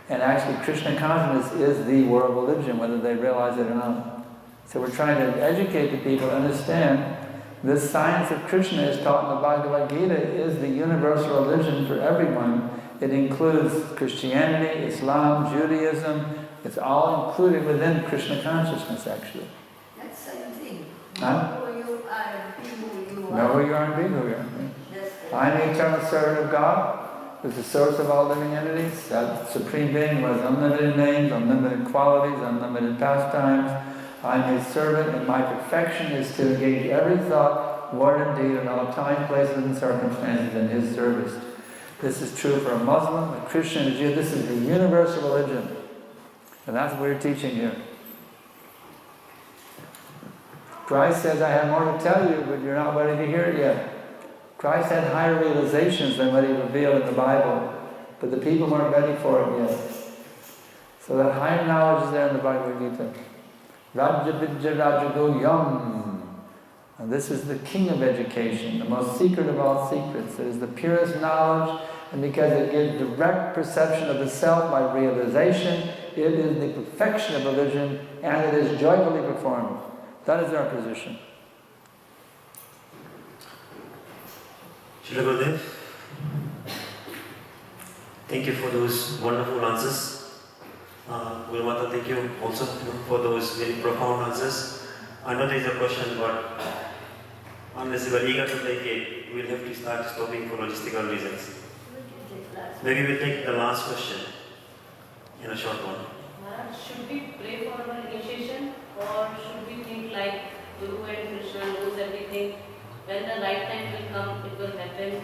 And actually Krishna consciousness is the world religion, whether they realize it or not. So we're trying to educate the people to understand this science of Krishna is taught in the Bhagavad Gita is the universal religion for everyone. It includes Christianity, Islam, Judaism. It's all included within Krishna consciousness, actually. That's the same thing. Huh? Know who you are and be who you are. Know who you are and be who you are. I'm the eternal servant of God, who's the source of all living entities. That Supreme Being who has unlimited names, unlimited qualities, unlimited pastimes. I'm his servant, and my perfection is to engage every thought, word, and deed in all time, places, and circumstances in his service. This is true for a Muslim, a Christian, a Jew. This is the universal religion. And that's what we're teaching here. Christ says, I have more to tell you, but you're not ready to hear it yet. Christ had higher realizations than what he revealed in the Bible, but the people weren't ready for it yet. So that higher knowledge is there in the Bhagavad Gita. Rajya Vidya Rajago Yam. And this is the king of education, the most secret of all secrets. It is the purest knowledge, and because it gives direct perception of the self by realization, it is the perfection of religion, and it is joyfully performed. That is our position. Srila Gurudev, thank you for those wonderful answers. Guru Mata, thank you also for those very profound answers. I know there is a question, but unless you are eager to take it, we'll have to start stopping for logistical reasons. Maybe we'll take the last question in a short one. Should we pray for our initiation, or should we think like Guru and Krishna knows everything? When the right time will come, it will happen.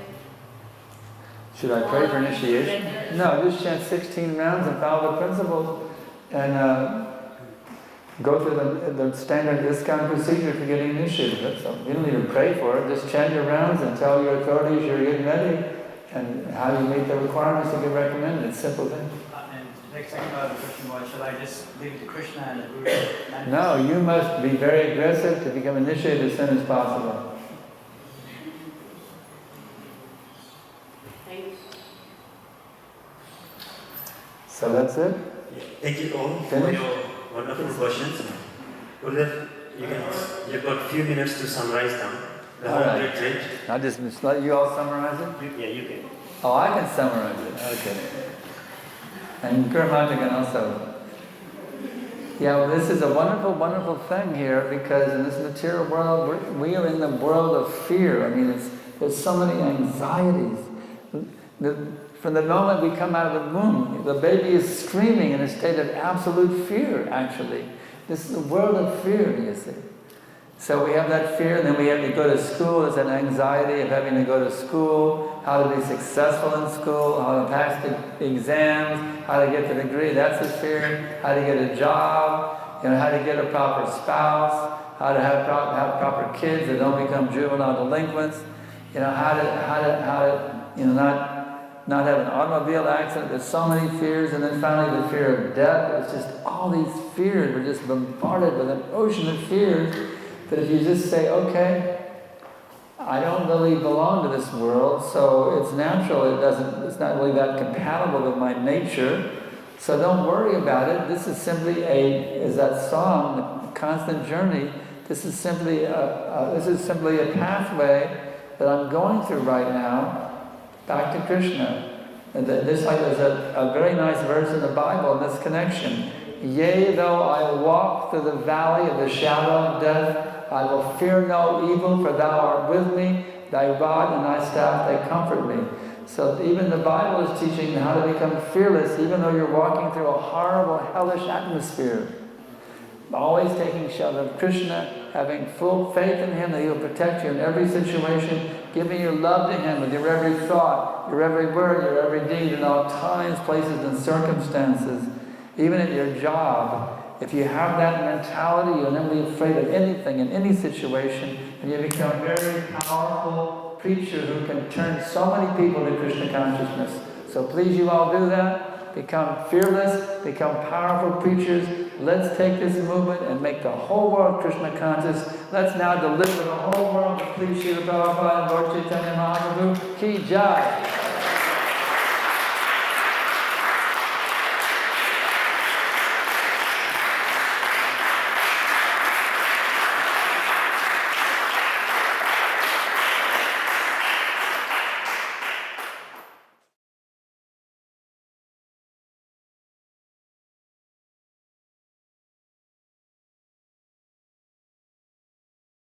Should I pray for initiation? No, just chant 16 rounds and follow the principles and go through the standard discount procedure for getting initiated. That's all. You don't need to pray for it. Just chant your rounds and tell your authorities you're getting ready and how you meet the requirements that get recommended. It's a simple thing. And the second part of the question was, should I just leave it to Krishna and the Guru? No, you must be very aggressive to become initiated as soon as possible. So that's it? Thank you all for your wonderful questions. Gurudev, you've got a few minutes to summarize them. The whole retreat. I'll just let you all summarize it? Yeah, you can. Oh, I can summarize it. Okay. And Gurumata can also. Yeah, well, this is a wonderful, wonderful thing here, because in this material world, we are in the world of fear. I mean, there's so many anxieties. From the moment we come out of the womb, the baby is screaming in a state of absolute fear, actually. This is a world of fear, you see. So we have that fear, and then we have to go to school. There's an anxiety of having to go to school, how to be successful in school, how to pass the exams, how to get the degree. That's a fear. How to get a job, how to get a proper spouse, how to have proper kids that don't become juvenile delinquents. How to not have an automobile accident. There's so many fears, and then finally the fear of death. It's just all these fears. We're just bombarded with an ocean of fears. But if you just say, okay, I don't really belong to this world, so it's natural, it's not really that compatible with my nature, so don't worry about it. This is simply is that song, a constant journey This is simply a pathway that I'm going through right now, back to Krishna. And there's a very nice verse in the Bible in this connection. Yea, though I walk through the valley of the shadow of death, I will fear no evil, for thou art with me. Thy rod and thy staff, they comfort me. So even the Bible is teaching how to become fearless, even though you're walking through a horrible, hellish atmosphere. Always taking shelter of Krishna, having full faith in Him that He will protect you in every situation, giving your love to Him with your every thought, your every word, your every deed, in all times, places, and circumstances. Even at your job, if you have that mentality, you'll never be afraid of anything in any situation, and you become a very powerful preacher who can turn so many people to Krishna consciousness. So please you all do that. Become fearless, become powerful preachers. Let's take this movement and make the whole world Krishna conscious. Let's now deliver the whole world to please Srila Prabhupada and Lord Chaitanya Mahaprabhu. Ki Jai.